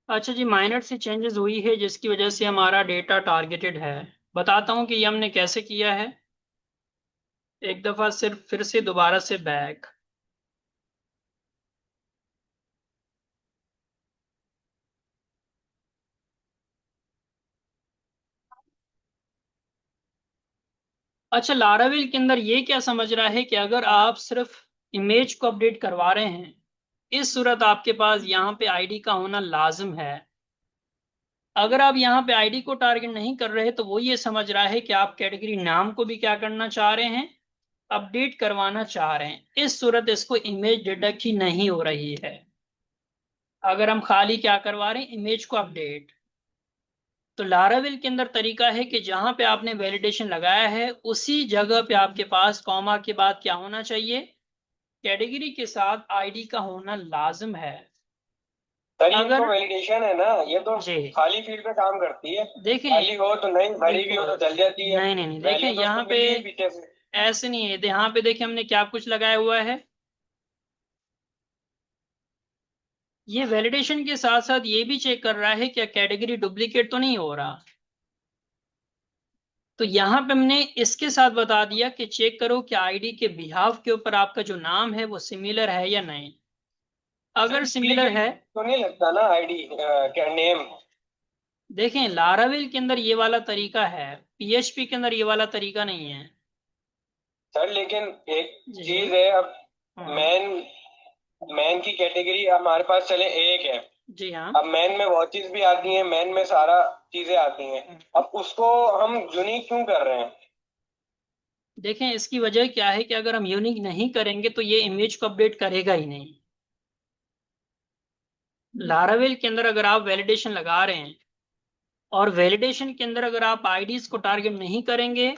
अच्छा जी, माइनर सी चेंजेस हुई है जिसकी वजह से हमारा डेटा टारगेटेड है। बताता हूँ कि ये हमने कैसे किया है। एक दफा सिर्फ फिर से दोबारा से बैक। अच्छा, लारावेल के अंदर ये क्या समझ रहा है कि अगर आप सिर्फ इमेज को अपडेट करवा रहे हैं, इस सूरत आपके पास यहाँ पे आईडी का होना लाजिम है। अगर आप यहाँ पे आईडी को टारगेट नहीं कर रहे तो वो ये समझ रहा है कि आप कैटेगरी नाम को भी क्या करना चाह रहे हैं, अपडेट करवाना चाह रहे हैं। इस सूरत इसको इमेज डिटेक्ट ही नहीं हो रही है। अगर हम खाली क्या करवा रहे हैं, इमेज को अपडेट। तो लाराविल के अंदर तरीका है कि जहां पे आपने वैलिडेशन लगाया है उसी जगह पे आपके पास कॉमा के बाद क्या होना चाहिए, कैटेगरी के साथ आईडी का होना लाजिम है। सर ये तो अगर वैलिडेशन है ना, ये तो जी खाली फील्ड पे काम करती है। देखें, खाली हो तो नहीं, भरी भी हो बिल्कुल तो चल जाती है। नहीं, देखें वैल्यू तो यहाँ उसको पे मिल रही है पीछे से। ऐसे नहीं है। यहाँ पे देखें हमने क्या कुछ लगाया हुआ है। ये वैलिडेशन के साथ साथ ये भी चेक कर रहा है क्या कैटेगरी डुप्लीकेट तो नहीं हो रहा। तो यहाँ पे हमने इसके साथ बता दिया कि चेक करो कि आईडी के बिहाफ के ऊपर आपका जो नाम है वो सिमिलर है या नहीं। सर अगर सिमिलर डुप्लीकेट है, तो नहीं लगता ना आईडी क्या नेम? देखें लाराविल के अंदर ये वाला तरीका है, पीएचपी के अंदर ये वाला तरीका नहीं है। सर लेकिन एक जी जी। चीज है, अब हाँ मैन मैन की कैटेगरी हमारे पास चले एक है। जी हाँ। अब मैन में वॉचेस भी आती हैं, मैन में सारा चीजें आती हैं। अब उसको हम यूनिक क्यों कर रहे हैं? देखें इसकी वजह क्या है कि अगर हम यूनिक नहीं करेंगे तो ये इमेज को अपडेट करेगा ही नहीं। लारावेल के अंदर अगर आप वैलिडेशन लगा रहे हैं और वैलिडेशन के अंदर अगर आप आईडीज को टारगेट नहीं करेंगे,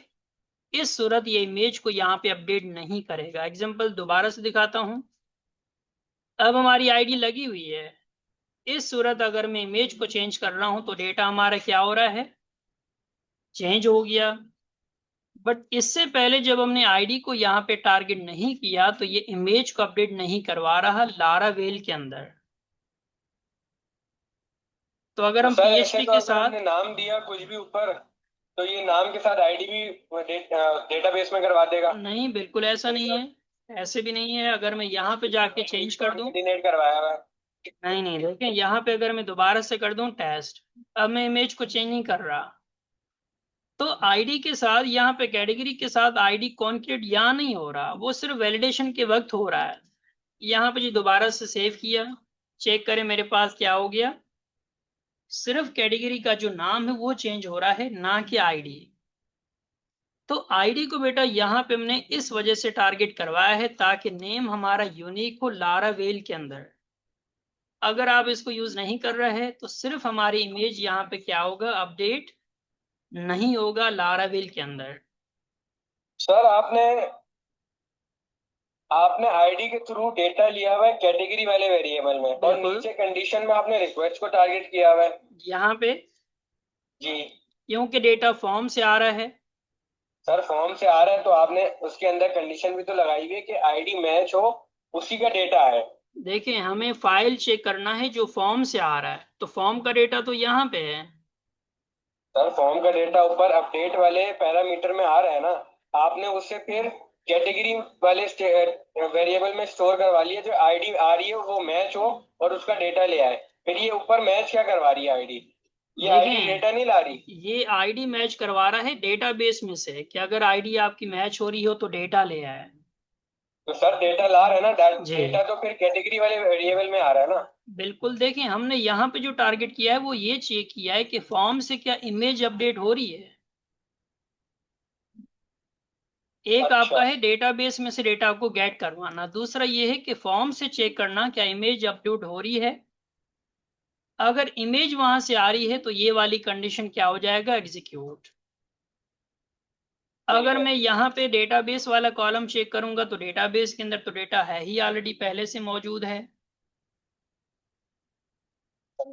इस सूरत ये इमेज को यहाँ पे अपडेट नहीं करेगा। एग्जांपल दोबारा से दिखाता हूं। अब हमारी आईडी लगी हुई है। इस सूरत अगर मैं इमेज को चेंज कर रहा हूं तो डेटा हमारा क्या हो रहा है, चेंज हो गया। बट इससे पहले जब हमने आईडी को यहाँ पे टारगेट नहीं किया तो ये इमेज को अपडेट नहीं करवा रहा लारावेल के अंदर। तो अगर तो हम सर ऐसे पीएचपी तो के अगर साथ, हमने नाम दिया कुछ भी ऊपर, तो ये नाम के साथ आईडी भी डेटाबेस में करवा देगा। नहीं बिल्कुल ऐसा तो नहीं सर है। ऐसे भी नहीं है। अगर मैं यहाँ पे जाके चेंज इमेज तो कर दूं, हमने डिलीट करवाया हुआ है। नहीं देखें यहाँ पे अगर मैं दोबारा से कर दूं टेस्ट, अब मैं इमेज को चेंज नहीं कर रहा तो आईडी के साथ यहाँ पे कैटेगरी के साथ आईडी कॉन्क्रीट यहाँ नहीं हो रहा, वो सिर्फ वैलिडेशन के वक्त हो रहा है। यहाँ पे जी दोबारा से सेव किया, चेक करें मेरे पास क्या हो गया, सिर्फ कैटेगरी का जो नाम है वो चेंज हो रहा है, ना कि आईडी। तो आईडी को बेटा यहाँ पे हमने इस वजह से टारगेट करवाया है ताकि नेम हमारा यूनिक हो लारावेल के अंदर। अगर आप इसको यूज नहीं कर रहे हैं तो सिर्फ हमारी इमेज यहाँ पे क्या होगा, अपडेट नहीं होगा लारावेल के अंदर। सर आपने आपने आईडी के थ्रू डेटा लिया हुआ है कैटेगरी वाले वेरिएबल में, और बिल्कुल। नीचे कंडीशन में आपने रिक्वेस्ट को टारगेट किया हुआ है। यहाँ पे जी। क्योंकि डेटा फॉर्म से आ रहा है। सर फॉर्म से आ रहा है तो आपने उसके अंदर कंडीशन भी तो लगाई हुई है कि आईडी मैच हो, उसी का डेटा है। देखें हमें फाइल चेक करना है जो फॉर्म से आ रहा है, तो फॉर्म का डेटा तो यहाँ पे है। सर फॉर्म का डेटा ऊपर अपडेट वाले पैरामीटर में आ रहा है ना, आपने उससे फिर कैटेगरी वाले वेरिएबल में स्टोर करवा लिया, जो आईडी आ रही है वो मैच हो और उसका डेटा ले आए। फिर ये ऊपर मैच क्या करवा रही है आईडी? ये आईडी देखें डेटा नहीं ला रही। ये आईडी मैच करवा रहा है डेटाबेस में से कि अगर आईडी आपकी मैच हो रही हो तो डेटा ले आए। तो सर डेटा ला रहा है ना, जी डेटा तो फिर कैटेगरी वाले वेरिएबल में आ रहा है ना। बिल्कुल। देखें हमने यहाँ पे जो टारगेट किया है वो ये चेक किया है कि फॉर्म से क्या इमेज अपडेट हो रही है। एक अच्छा। आपका है डेटाबेस में से डेटा को गेट करवाना, दूसरा ये है कि फॉर्म से चेक करना क्या इमेज अपलोड हो रही है। अगर इमेज वहां से आ रही है तो ये वाली कंडीशन क्या हो जाएगा, एग्जीक्यूट। ठीक अगर है। मैं यहाँ पे डेटाबेस वाला कॉलम चेक करूंगा तो डेटाबेस के अंदर तो डेटा है ही ऑलरेडी पहले से मौजूद है।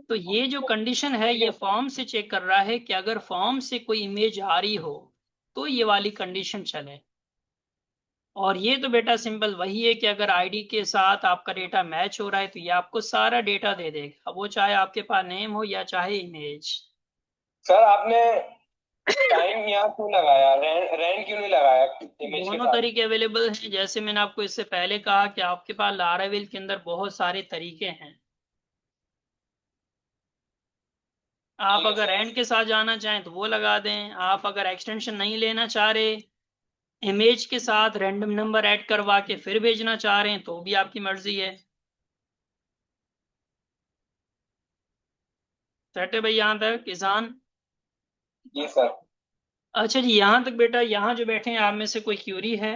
तो ये जो कंडीशन है ठीक ये है। फॉर्म से चेक कर रहा है कि अगर फॉर्म से कोई इमेज आ रही हो तो ये वाली कंडीशन चले। और ये तो बेटा सिंपल वही है कि अगर आईडी के साथ आपका डेटा मैच हो रहा है तो ये आपको सारा डेटा दे देगा, वो चाहे आपके पास नेम हो या चाहे इमेज। सर आपने टाइम यहाँ क्यों लगाया, रैंड क्यों नहीं लगाया इमेज के दोनों साथ? तरीके अवेलेबल हैं, जैसे मैंने आपको इससे पहले कहा कि आपके पास लारावेल के अंदर बहुत सारे तरीके हैं। आप ठीक है अगर सर। एंड के साथ जाना चाहें तो वो लगा दें, आप अगर एक्सटेंशन नहीं लेना चाह रहे, इमेज के साथ रैंडम नंबर ऐड करवा के फिर भेजना चाह रहे हैं तो भी आपकी मर्जी है। सेट है भाई यहाँ तक किसान? जी सर। अच्छा जी, यहाँ तक बेटा, यहाँ जो बैठे हैं आप में से कोई क्यूरी है?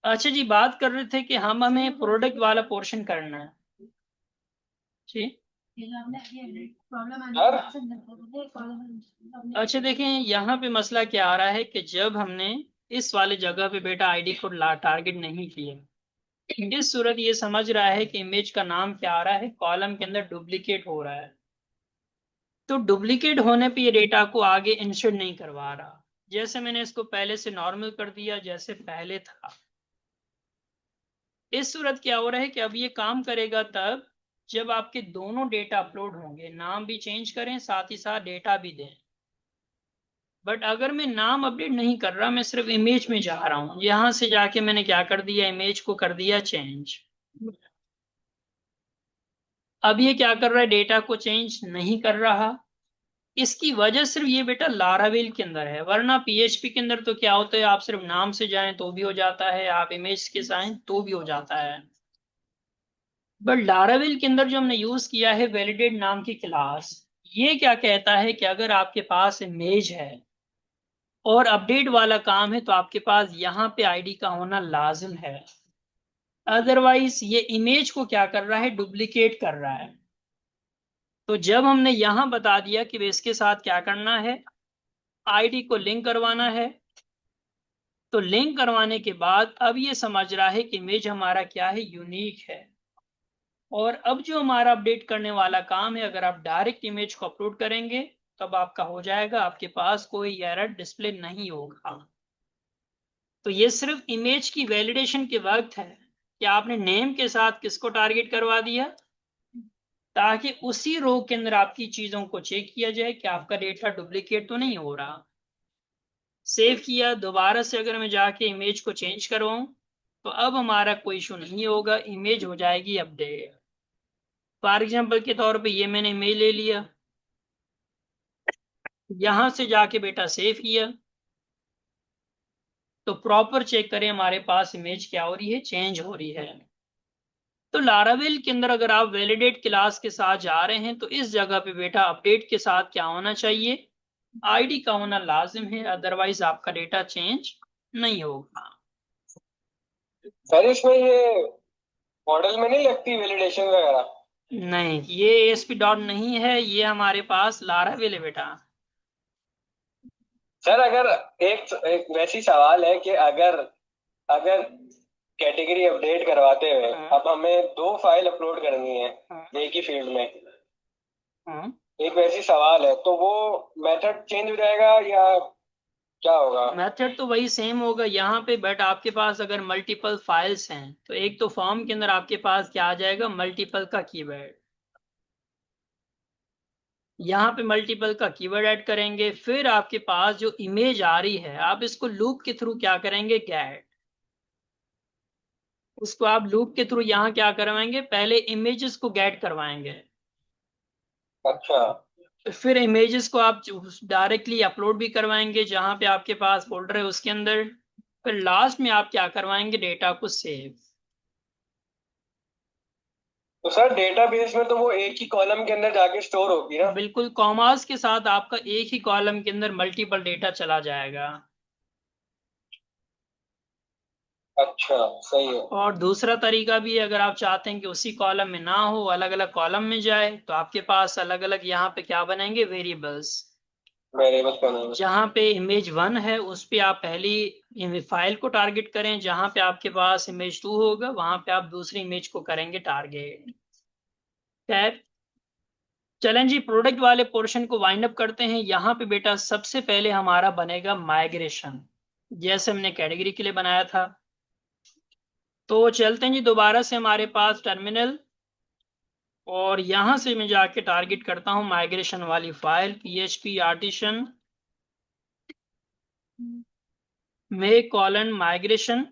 अच्छा जी, बात कर रहे थे कि हमें प्रोडक्ट वाला पोर्शन करना है जी। सर अच्छा देखें, यहाँ पे मसला क्या आ रहा है कि जब हमने इस वाले जगह पे बेटा आईडी को टारगेट नहीं किया, इस सूरत ये समझ रहा है कि इमेज का नाम क्या आ रहा है, कॉलम के अंदर डुप्लीकेट हो रहा है। तो डुप्लीकेट होने पे ये डेटा को आगे इंसर्ट नहीं करवा रहा। जैसे मैंने इसको पहले से नॉर्मल कर दिया जैसे पहले था। इस सूरत क्या हो रहा है कि अब ये काम करेगा तब जब आपके दोनों डेटा अपलोड होंगे, नाम भी चेंज करें साथ ही साथ डेटा भी दें। बट अगर मैं नाम अपडेट नहीं कर रहा, मैं सिर्फ इमेज में जा रहा हूं, यहां से जाके मैंने क्या कर दिया, इमेज को कर दिया चेंज। अब ये क्या कर रहा है, डेटा को चेंज नहीं कर रहा। इसकी वजह सिर्फ ये बेटा लारावेल के अंदर है, वरना पीएचपी के अंदर तो क्या होता है, आप सिर्फ नाम से जाएं तो भी हो जाता है, आप इमेज के जाएं तो भी हो जाता है। बट लारावेल के अंदर जो हमने यूज किया है वैलिडेट नाम की क्लास, ये क्या कहता है कि अगर आपके पास इमेज है और अपडेट वाला काम है तो आपके पास यहाँ पे आईडी का होना लाजिम है। अदरवाइज ये इमेज को क्या कर रहा है, डुप्लीकेट कर रहा है। तो जब हमने यहां बता दिया कि इसके साथ क्या करना है, आईडी को लिंक करवाना है, तो लिंक करवाने के बाद अब ये समझ रहा है कि इमेज हमारा क्या है, यूनिक है। और अब जो हमारा अपडेट करने वाला काम है, अगर आप डायरेक्ट इमेज को अपलोड करेंगे तब आपका हो जाएगा, आपके पास कोई एरर डिस्प्ले नहीं होगा। तो ये सिर्फ इमेज की वैलिडेशन के वक्त है कि आपने नेम के साथ किसको टारगेट करवा दिया, ताकि उसी रो के अंदर आपकी चीजों को चेक किया जाए कि आपका डेटा डुप्लीकेट तो नहीं हो रहा। सेव किया, दोबारा से अगर मैं जाके इमेज को चेंज करवाऊं तो अब हमारा कोई इशू नहीं होगा, इमेज हो जाएगी अपडेट। फॉर एग्जाम्पल के तौर पे ये मैंने इमेज ले लिया, यहां से जाके बेटा सेव किया, तो प्रॉपर चेक करें हमारे पास इमेज क्या हो रही है, चेंज हो रही है। तो लारावेल के अंदर अगर आप वैलिडेट क्लास के साथ जा रहे हैं तो इस जगह पे बेटा अपडेट के साथ क्या होना चाहिए, आईडी का होना लाजिम है, अदरवाइज आपका डेटा चेंज नहीं होगा। सर इसमें ये मॉडल में नहीं लगती वैलिडेशन वगैरह? नहीं, ये एएसपी डॉट नहीं है, ये हमारे पास लारावेल है बेटा। सर अगर एक वैसी सवाल है कि अगर अगर कैटेगरी अपडेट करवाते हुए हाँ, अब हमें दो फाइल अपलोड करनी है हाँ, एक ही फील्ड में, हाँ। एक वैसी सवाल है, तो वो मेथड चेंज हो जाएगा या क्या होगा? मेथड तो वही सेम होगा यहाँ पे, बट आपके पास अगर मल्टीपल फाइल्स हैं तो एक तो फॉर्म के अंदर आपके पास क्या आ जाएगा, मल्टीपल का कीवर्ड। यहाँ पे मल्टीपल का कीवर्ड ऐड करेंगे, फिर आपके पास जो इमेज आ रही है आप इसको लूप के थ्रू क्या करेंगे, गेट। उसको आप लूप के थ्रू यहाँ क्या करवाएंगे, पहले इमेजेस को गेट करवाएंगे, अच्छा। फिर इमेजेस को आप डायरेक्टली अपलोड भी करवाएंगे जहां पे आपके पास फोल्डर है उसके अंदर, फिर लास्ट में आप क्या करवाएंगे, डेटा को सेव। तो सर डेटाबेस में तो वो एक ही कॉलम के अंदर जाके स्टोर होगी ना? बिल्कुल, कॉमास के साथ आपका एक ही कॉलम के अंदर मल्टीपल डेटा चला जाएगा। अच्छा, सही है। और दूसरा तरीका भी है, अगर आप चाहते हैं कि उसी कॉलम में ना हो, अलग अलग कॉलम में जाए, तो आपके पास अलग अलग यहाँ पे क्या बनेंगे, वेरिएबल्स। वेरिएबल बनाना। जहाँ पे इमेज 1 है उस पे आप पहली फाइल को टारगेट करें, जहाँ पे आपके पास इमेज 2 होगा वहां पे आप दूसरी इमेज को करेंगे टारगेट। खैर, चलें जी, प्रोडक्ट वाले पोर्शन को वाइंड अप करते हैं। यहाँ पे बेटा सबसे पहले हमारा बनेगा माइग्रेशन, जैसे हमने कैटेगरी के लिए बनाया था। तो चलते हैं जी दोबारा से हमारे पास टर्मिनल, और यहां से मैं जाके टारगेट करता हूं माइग्रेशन वाली फाइल php artisan में कॉलन माइग्रेशन,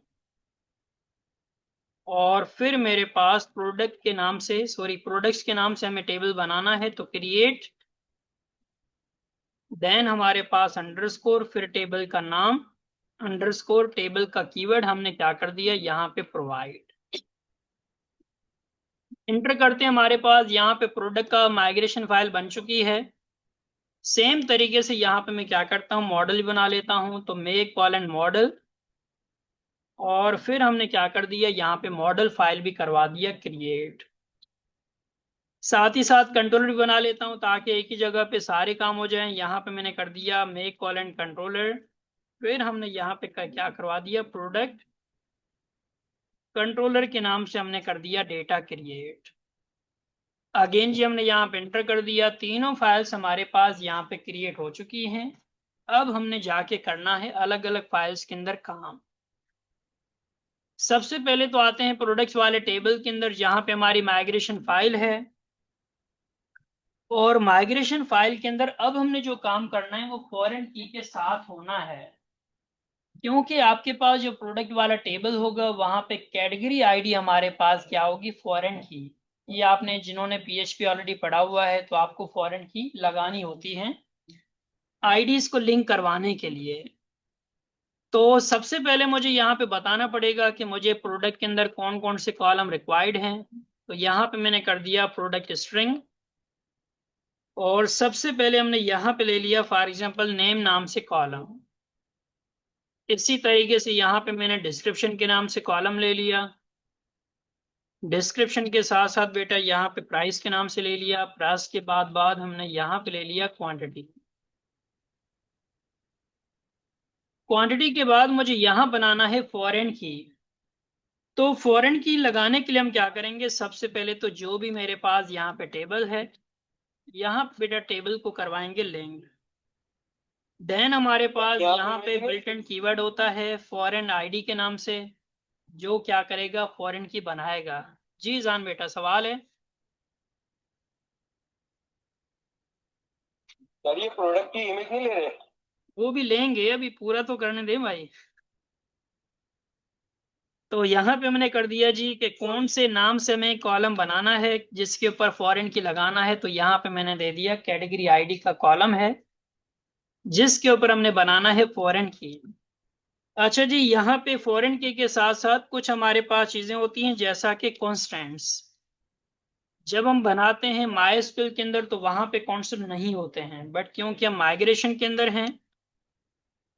और फिर मेरे पास प्रोडक्ट के नाम से, सॉरी प्रोडक्ट्स के नाम से हमें टेबल बनाना है, तो क्रिएट, देन हमारे पास अंडरस्कोर, फिर टेबल का नाम, अंडरस्कोर टेबल का कीवर्ड हमने क्या कर दिया यहाँ पे प्रोवाइड, इंटर करते हैं। हमारे पास यहाँ पे प्रोडक्ट का माइग्रेशन फाइल बन चुकी है। सेम तरीके से यहाँ पे मैं क्या करता हूँ, मॉडल बना लेता हूँ, तो मेक कॉलन मॉडल, और फिर हमने क्या कर दिया यहाँ पे मॉडल फाइल भी करवा दिया क्रिएट। साथ ही साथ कंट्रोलर भी बना लेता हूं ताकि एक ही जगह पे सारे काम हो जाएं। यहाँ पे मैंने कर दिया मेक कॉलन कंट्रोलर, फिर हमने यहाँ पे क्या करवा दिया, प्रोडक्ट कंट्रोलर के नाम से हमने कर दिया डेटा क्रिएट। अगेन जी हमने यहाँ पे एंटर कर दिया, तीनों फाइल्स हमारे पास यहाँ पे क्रिएट हो चुकी हैं। अब हमने जाके करना है अलग अलग फाइल्स के अंदर काम। सबसे पहले तो आते हैं प्रोडक्ट्स वाले टेबल के अंदर जहाँ पे हमारी माइग्रेशन फाइल है, और माइग्रेशन फाइल के अंदर अब हमने जो काम करना है वो फॉरेन की के साथ होना है, क्योंकि आपके पास जो प्रोडक्ट वाला टेबल होगा वहां पे कैटेगरी आईडी हमारे पास क्या होगी, फॉरेन की। ये आपने जिन्होंने पीएचपी ऑलरेडी पढ़ा हुआ है तो आपको फॉरेन की लगानी होती है आईडीज को लिंक करवाने के लिए। तो सबसे पहले मुझे यहाँ पे बताना पड़ेगा कि मुझे प्रोडक्ट के अंदर कौन कौन से कॉलम रिक्वायर्ड हैं। तो यहाँ पे मैंने कर दिया प्रोडक्ट स्ट्रिंग, और सबसे पहले हमने यहाँ पे ले लिया फॉर एग्जांपल नेम नाम से कॉलम। इसी तरीके से यहाँ पे मैंने डिस्क्रिप्शन के नाम से कॉलम ले लिया। डिस्क्रिप्शन के साथ साथ बेटा यहाँ पे प्राइस के नाम से ले लिया। प्राइस के बाद हमने यहाँ पे ले लिया क्वांटिटी। क्वांटिटी के बाद मुझे यहाँ बनाना है फॉरेन की। तो फॉरेन की लगाने के लिए हम क्या करेंगे, सबसे पहले तो जो भी मेरे पास यहाँ पे टेबल है, यहाँ पे बेटा टेबल को करवाएंगे लिंक। देन हमारे पास यहाँ पे बिल्ट इन कीवर्ड होता है फॉरेन आईडी के नाम से, जो क्या करेगा, फॉरेन की बनाएगा। जी जान बेटा सवाल है। सर ये प्रोडक्ट की इमेज नहीं ले रहे? वो भी लेंगे, अभी पूरा तो करने दे भाई। तो यहाँ पे मैंने कर दिया जी कि कौन से नाम से हमें कॉलम बनाना है जिसके ऊपर फॉरेन की लगाना है। तो यहाँ पे मैंने दे दिया कैटेगरी आईडी का कॉलम है जिसके ऊपर हमने बनाना है फॉरेन की। अच्छा जी, यहाँ पे फॉरेन की के साथ साथ कुछ हमारे पास चीजें होती हैं जैसा कि कॉन्स्टेंट्स। जब हम बनाते हैं माइस्क्यूएल के अंदर तो वहां पे कॉन्स्टेंट नहीं होते हैं, बट क्योंकि हम माइग्रेशन के अंदर हैं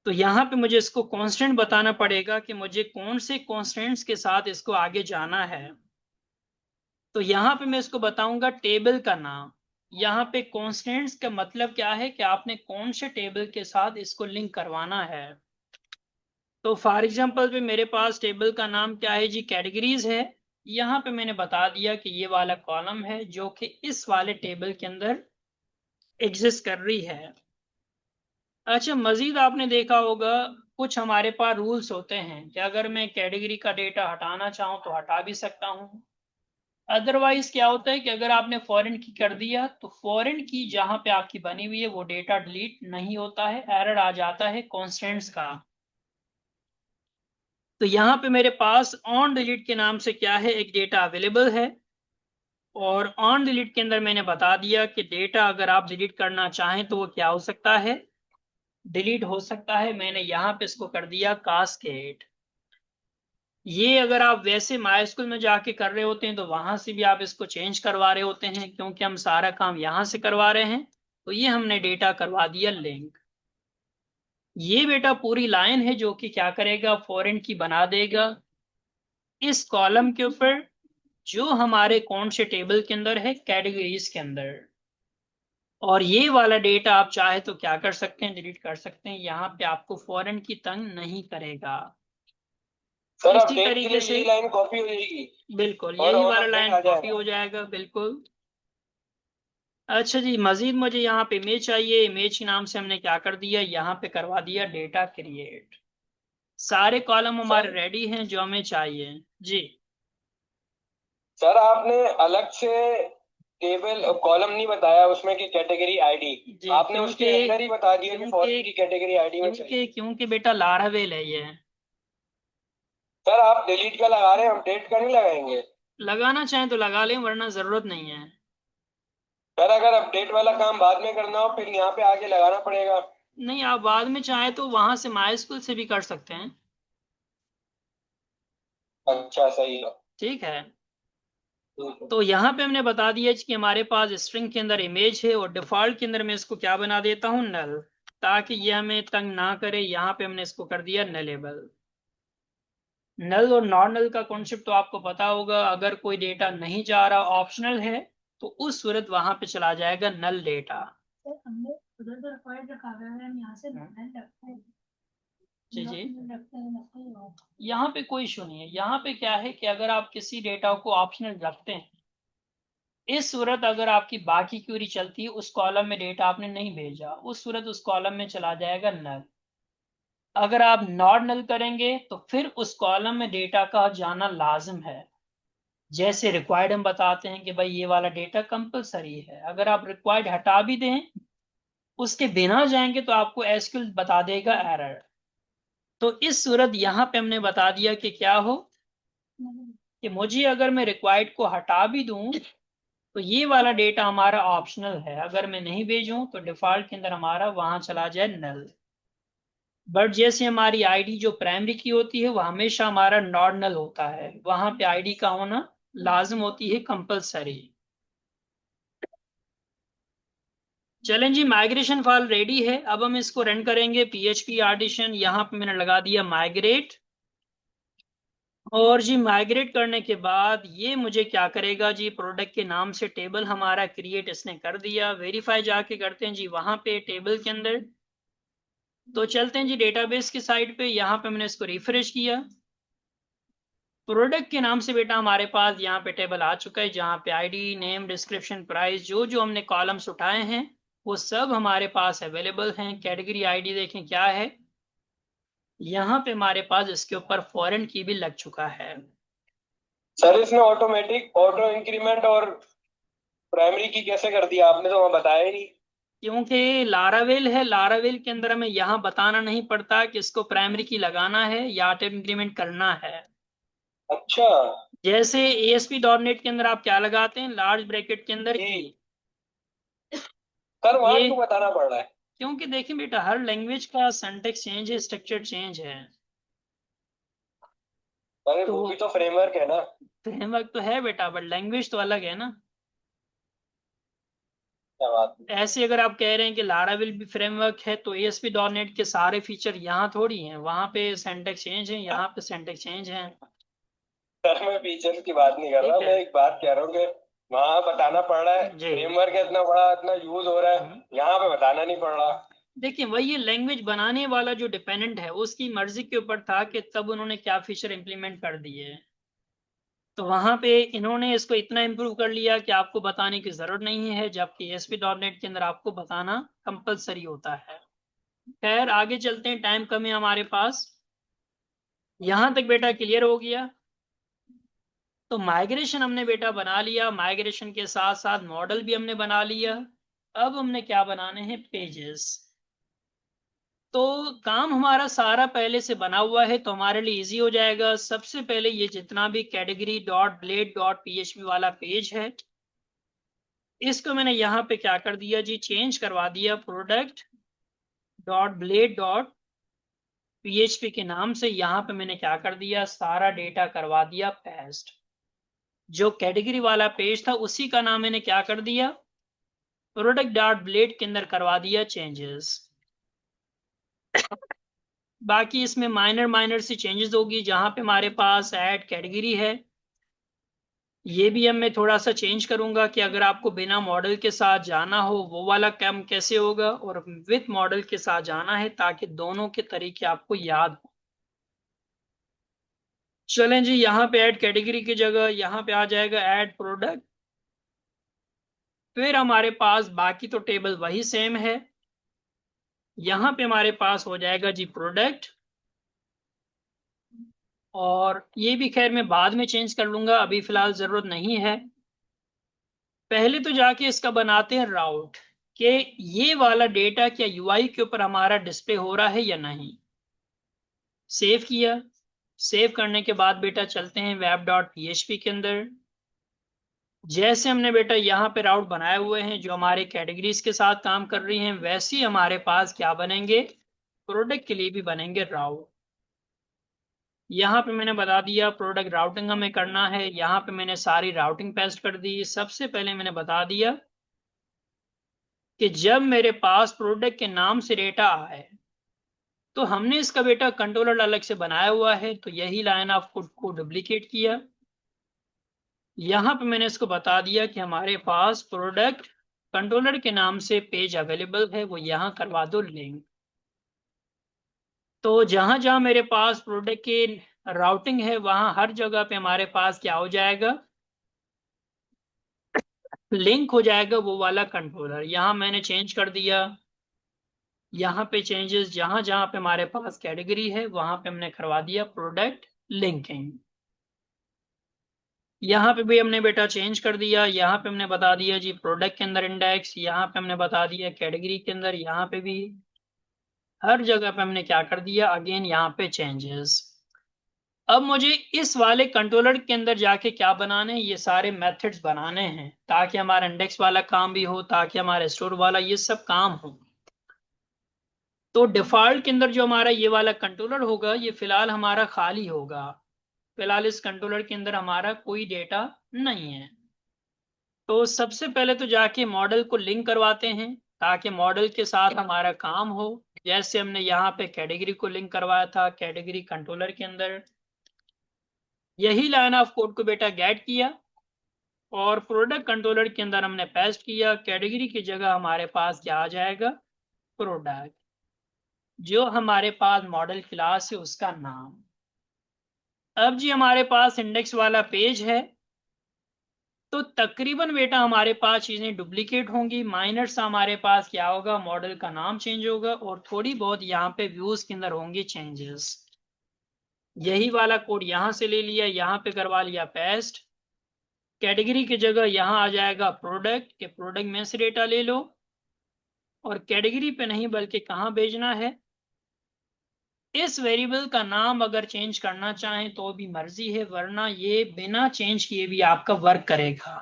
तो यहाँ पे मुझे इसको कांस्टेंट बताना पड़ेगा कि मुझे कौन से कांस्टेंट्स के साथ इसको आगे जाना है। तो यहाँ पे मैं इसको बताऊंगा टेबल का नाम। यहाँ पे कांस्टेंट्स का मतलब क्या है कि आपने कौन से टेबल के साथ इसको लिंक करवाना है। तो फॉर एग्जांपल पे मेरे पास टेबल का नाम क्या है जी, कैटेगरीज है। यहाँ पे मैंने बता दिया कि ये वाला कॉलम है जो कि इस वाले टेबल के अंदर एग्जिस्ट कर रही है। अच्छा, मजीद आपने देखा होगा कुछ हमारे पास रूल्स होते हैं कि अगर मैं कैटेगरी का डेटा हटाना चाहूँ तो हटा भी सकता हूँ। अदरवाइज क्या होता है कि अगर आपने फॉरेन की कर दिया तो फॉरेन की जहां पे आपकी बनी हुई है वो डेटा डिलीट नहीं होता है, एरर आ जाता है कॉन्स्टेंट्स का। तो यहाँ पे मेरे पास ऑन डिलीट के नाम से क्या है, एक डेटा अवेलेबल है, और ऑन डिलीट के अंदर मैंने बता दिया कि डेटा अगर आप डिलीट करना चाहें तो वो क्या हो सकता है, डिलीट हो सकता है। मैंने यहाँ पे इसको कर दिया कास्केड। ये अगर आप वैसे माई में जाके कर रहे होते हैं तो वहां से भी आप इसको चेंज करवा रहे होते हैं, क्योंकि हम सारा काम यहां से करवा रहे हैं। तो ये हमने डेटा करवा दिया लिंक। ये बेटा पूरी लाइन है जो कि क्या करेगा, फॉरेन की बना देगा इस कॉलम के ऊपर जो हमारे कौन से टेबल के अंदर है, कैटेगरीज के अंदर। और ये वाला डेटा आप चाहे तो क्या कर सकते हैं, डिलीट कर सकते हैं। यहाँ पे आपको फॉरेन की तंग नहीं करेगा। सर इसी अपडेट के तरीके लिए से यही लाइन कॉपी हो जाएगी बिल्कुल और यही ऑन वाला अपडेट लाइन आ कॉपी जाएगा। हो जाएगा बिल्कुल। अच्छा जी, मजीद मुझे यहाँ पे इमेज चाहिए। इमेज के नाम से हमने क्या कर दिया, यहाँ पे करवा दिया डेटा क्रिएट। सारे कॉलम हमारे सर रेडी हैं जो हमें चाहिए जी। सर आपने अलग से टेबल कॉलम नहीं बताया उसमें की कैटेगरी आईडी। जी आपने उसके अंदर ही बता दिया कि फॉरेन की कैटेगरी आईडी में चाहिए। क्योंकि बेटा लारावेल है ये। सर आप डिलीट का लगा रहे हैं, हम डेट का नहीं लगाएंगे। लगाना चाहें तो लगा लें वरना जरूरत नहीं है। सर अगर अपडेट वाला काम बाद में करना हो फिर यहाँ पे आके लगाना पड़ेगा। नहीं, आप बाद में चाहें तो वहां से माई से भी कर सकते हैं। अच्छा सही है। ठीक है। ठीक है। तो यहाँ पे हमने बता दिया कि हमारे पास स्ट्रिंग के अंदर इमेज है और डिफॉल्ट के अंदर मैं इसको क्या बना देता हूँ, नल, ताकि ये हमें तंग ना करे। यहाँ पे हमने इसको कर दिया नलेबल। नल और नॉन नल का कॉन्सेप्ट तो आपको पता होगा। अगर कोई डेटा नहीं जा रहा, ऑप्शनल है, तो उस सूरत वहां पे चला जाएगा नल डेटा। हमने उधर तो रिक्वायर्ड रखा हुआ है, हम यहाँ से जी जी। यहाँ पे कोई इशू नहीं है। यहाँ पे क्या है कि अगर आप किसी डेटा को ऑप्शनल रखते हैं, इस सूरत अगर आपकी बाकी क्वेरी चलती है, उस कॉलम में डेटा आपने नहीं भेजा, उस सूरत उस कॉलम में चला जाएगा नल। अगर आप नॉट नल करेंगे तो फिर उस कॉलम में डेटा का जाना लाजिम है। जैसे रिक्वायर्ड हम बताते हैं कि भाई ये वाला डेटा कंपलसरी है। अगर आप रिक्वायर्ड हटा भी दें, उसके बिना जाएंगे तो आपको एसक्यूएल बता देगा एरर। तो इस सूरत यहाँ पे हमने बता दिया कि क्या हो, कि मुझे अगर मैं रिक्वायर्ड को हटा भी दूं तो ये वाला डेटा हमारा ऑप्शनल है। अगर मैं नहीं भेजूं तो डिफॉल्ट के अंदर हमारा वहां चला जाए नल। बट जैसे हमारी आईडी जो प्राइमरी की होती है वो हमेशा हमारा नॉट नल होता है, वहां पे आईडी का होना लाजिम होती है, कंपलसरी। चलें जी, माइग्रेशन फाइल रेडी है। अब हम इसको रन करेंगे। पीएचपी आर्टिशन यहाँ पे मैंने लगा दिया माइग्रेट। और जी माइग्रेट करने के बाद ये मुझे क्या करेगा जी, प्रोडक्ट के नाम से टेबल हमारा क्रिएट इसने कर दिया। वेरीफाई जाके करते हैं जी वहां पे टेबल के अंदर। तो चलते हैं जी डेटाबेस की साइड पे। यहाँ पे मैंने इसको रिफ्रेश किया। प्रोडक्ट के नाम से बेटा हमारे पास यहाँ पे टेबल आ चुका है, जहाँ पे आईडी, नेम, डिस्क्रिप्शन, प्राइस, जो जो हमने कॉलम्स उठाए हैं वो सब हमारे पास अवेलेबल हैं। कैटेगरी आईडी देखें क्या है, यहाँ पे हमारे पास इसके ऊपर फॉरेन की भी लग चुका है। सर इसमें ऑटोमेटिक ऑटो इंक्रीमेंट और प्राइमरी की कैसे कर दिया आपने तो हमें बताया ही नहीं। क्योंकि लारावेल है, लारावेल के अंदर हमें यहाँ बताना नहीं पड़ता कि इसको प्राइमरी की लगाना है या ऑटो इंक्रीमेंट करना है। अच्छा। जैसे ASP.NET के अंदर आप क्या लगाते हैं, लार्ज ब्रैकेट के अंदर जी। ई। सर वहां ये क्यों बताना पड़ रहा है। क्योंकि देखिए बेटा, हर लैंग्वेज का सिंटैक्स चेंज है, स्ट्रक्चर चेंज है। अरे तो वो भी तो फ्रेमवर्क है ना। फ्रेमवर्क तो है बेटा, बट लैंग्वेज तो अलग है ना। क्या बात है। ऐसे अगर आप कह रहे हैं कि लाराविल भी फ्रेमवर्क है, तो ASP.NET के सारे फीचर यहाँ थोड़ी हैं, वहां पे सिंटैक्स चेंज है, यहाँ पे सिंटैक्स चेंज है। सर मैं फीचर्स की बात नहीं कर रहा, ठीक है मैं एक बात कह रहा हूँ कि वहां बताना पड़ रहा है, जी। फ्रेमवर्क इतना बड़ा इतना यूज हो रहा है, यहाँ पे बताना नहीं पड़ रहा। देखिए वही लैंग्वेज बनाने वाला जो डिपेंडेंट है उसकी मर्जी के ऊपर था कि तब उन्होंने क्या फीचर इंप्लीमेंट कर दिए। तो वहां पे इन्होंने इसको इतना इम्प्रूव कर लिया कि आपको बताने की जरूरत नहीं है, जबकि ASP.NET के अंदर आपको बताना कंपलसरी होता है। खैर आगे चलते हैं, टाइम कम है हमारे पास। यहां तक बेटा क्लियर हो गया। तो माइग्रेशन हमने बेटा बना लिया, माइग्रेशन के साथ साथ मॉडल भी हमने बना लिया। अब हमने क्या बनाने हैं, पेजेस। तो काम हमारा सारा पहले से बना हुआ है, तो हमारे लिए इजी हो जाएगा। सबसे पहले ये जितना भी category dot blade dot PHP वाला पेज है, इसको मैंने यहाँ पे क्या कर दिया जी, चेंज करवा दिया product dot blade dot PHP के नाम से। यहाँ पे मैंने क्या कर दिया, सारा डेटा करवा दिया पेस्ट। जो कैटेगरी वाला पेज था उसी का नाम मैंने क्या कर दिया, प्रोडक्ट डॉट ब्लेड के अंदर करवा दिया चेंजेस। बाकी इसमें माइनर माइनर सी चेंजेस होगी। जहां पे हमारे पास ऐड कैटेगरी है, ये भी अब मैं थोड़ा सा चेंज करूंगा कि अगर आपको बिना मॉडल के साथ जाना हो वो वाला काम कैसे होगा, और विथ मॉडल के साथ जाना है, ताकि दोनों के तरीके आपको याद हो। चलें जी, यहाँ पे ऐड कैटेगरी की जगह यहाँ पे आ जाएगा ऐड प्रोडक्ट। फिर हमारे पास बाकी तो टेबल वही सेम है। यहाँ पे हमारे पास हो जाएगा जी प्रोडक्ट और ये भी खैर मैं बाद में चेंज कर लूंगा, अभी फिलहाल जरूरत नहीं है। पहले तो जाके इसका बनाते हैं राउट कि ये वाला डेटा क्या यूआई के ऊपर हमारा डिस्प्ले हो रहा है या नहीं। सेव किया। सेव करने के बाद बेटा चलते हैं वेब डॉट पीएचपी के अंदर। जैसे हमने बेटा यहाँ पे राउट बनाए हुए हैं जो हमारे कैटेगरीज के साथ काम कर रही हैं, वैसे ही हमारे पास क्या बनेंगे, प्रोडक्ट के लिए भी बनेंगे राउट। यहाँ पे मैंने बता दिया प्रोडक्ट राउटिंग हमें करना है। यहाँ पे मैंने सारी राउटिंग पेस्ट कर दी। सबसे पहले मैंने बता दिया कि जब मेरे पास प्रोडक्ट के नाम से डेटा आए तो हमने इसका बेटा कंट्रोलर अलग से बनाया हुआ है, तो यही लाइन ऑफ कोड को डुप्लीकेट किया। यहाँ पे मैंने इसको बता दिया कि हमारे पास प्रोडक्ट कंट्रोलर के नाम से पेज अवेलेबल है, वो यहाँ करवा दो लिंक। तो जहां जहां मेरे पास प्रोडक्ट की राउटिंग है वहां हर जगह पे हमारे पास क्या हो जाएगा, लिंक हो जाएगा वो वाला कंट्रोलर। यहाँ मैंने चेंज कर दिया। यहाँ पे चेंजेस जहां जहां पे हमारे पास कैटेगरी है वहां पे हमने करवा दिया प्रोडक्ट लिंकिंग। यहाँ पे भी हमने बेटा चेंज कर दिया। यहाँ पे हमने बता दिया जी प्रोडक्ट के अंदर इंडेक्स, यहाँ पे हमने बता दिया कैटेगरी के अंदर, यहाँ पे भी हर जगह पे हमने क्या कर दिया, अगेन यहाँ पे चेंजेस। अब मुझे इस वाले कंट्रोलर के अंदर जाके क्या बनाने हैं, ये सारे मेथड्स बनाने हैं ताकि हमारा इंडेक्स वाला काम भी हो, ताकि हमारा स्टोर वाला ये सब काम हो। तो डिफॉल्ट के अंदर जो हमारा ये वाला कंट्रोलर होगा ये फिलहाल हमारा खाली होगा। फिलहाल इस कंट्रोलर के अंदर हमारा कोई डेटा नहीं है। तो सबसे पहले तो जाके मॉडल को लिंक करवाते हैं ताकि मॉडल के साथ हमारा काम हो। जैसे हमने यहाँ पे कैटेगरी को लिंक करवाया था कैटेगरी कंट्रोलर के अंदर, यही लाइन ऑफ कोड को बेटा गेट किया और प्रोडक्ट कंट्रोलर के अंदर हमने पेस्ट किया। कैटेगरी की जगह हमारे पास क्या आ जाएगा, प्रोडक्ट, जो हमारे पास मॉडल क्लास है उसका नाम। अब जी हमारे पास इंडेक्स वाला पेज है तो तकरीबन बेटा हमारे पास चीजें डुप्लीकेट होंगी। माइनर सा हमारे पास क्या होगा, मॉडल का नाम चेंज होगा और थोड़ी बहुत यहाँ पे व्यूज के अंदर होंगी चेंजेस। यही वाला कोड यहाँ से ले लिया, यहाँ पे करवा लिया पेस्ट। कैटेगरी की जगह यहाँ आ जाएगा प्रोडक्ट के प्रोडक्ट में से डेटा ले लो, और कैटेगरी पे नहीं बल्कि कहाँ भेजना है, इस वेरिएबल का नाम अगर चेंज करना चाहें तो भी मर्जी है, वरना ये बिना चेंज किए भी आपका वर्क करेगा।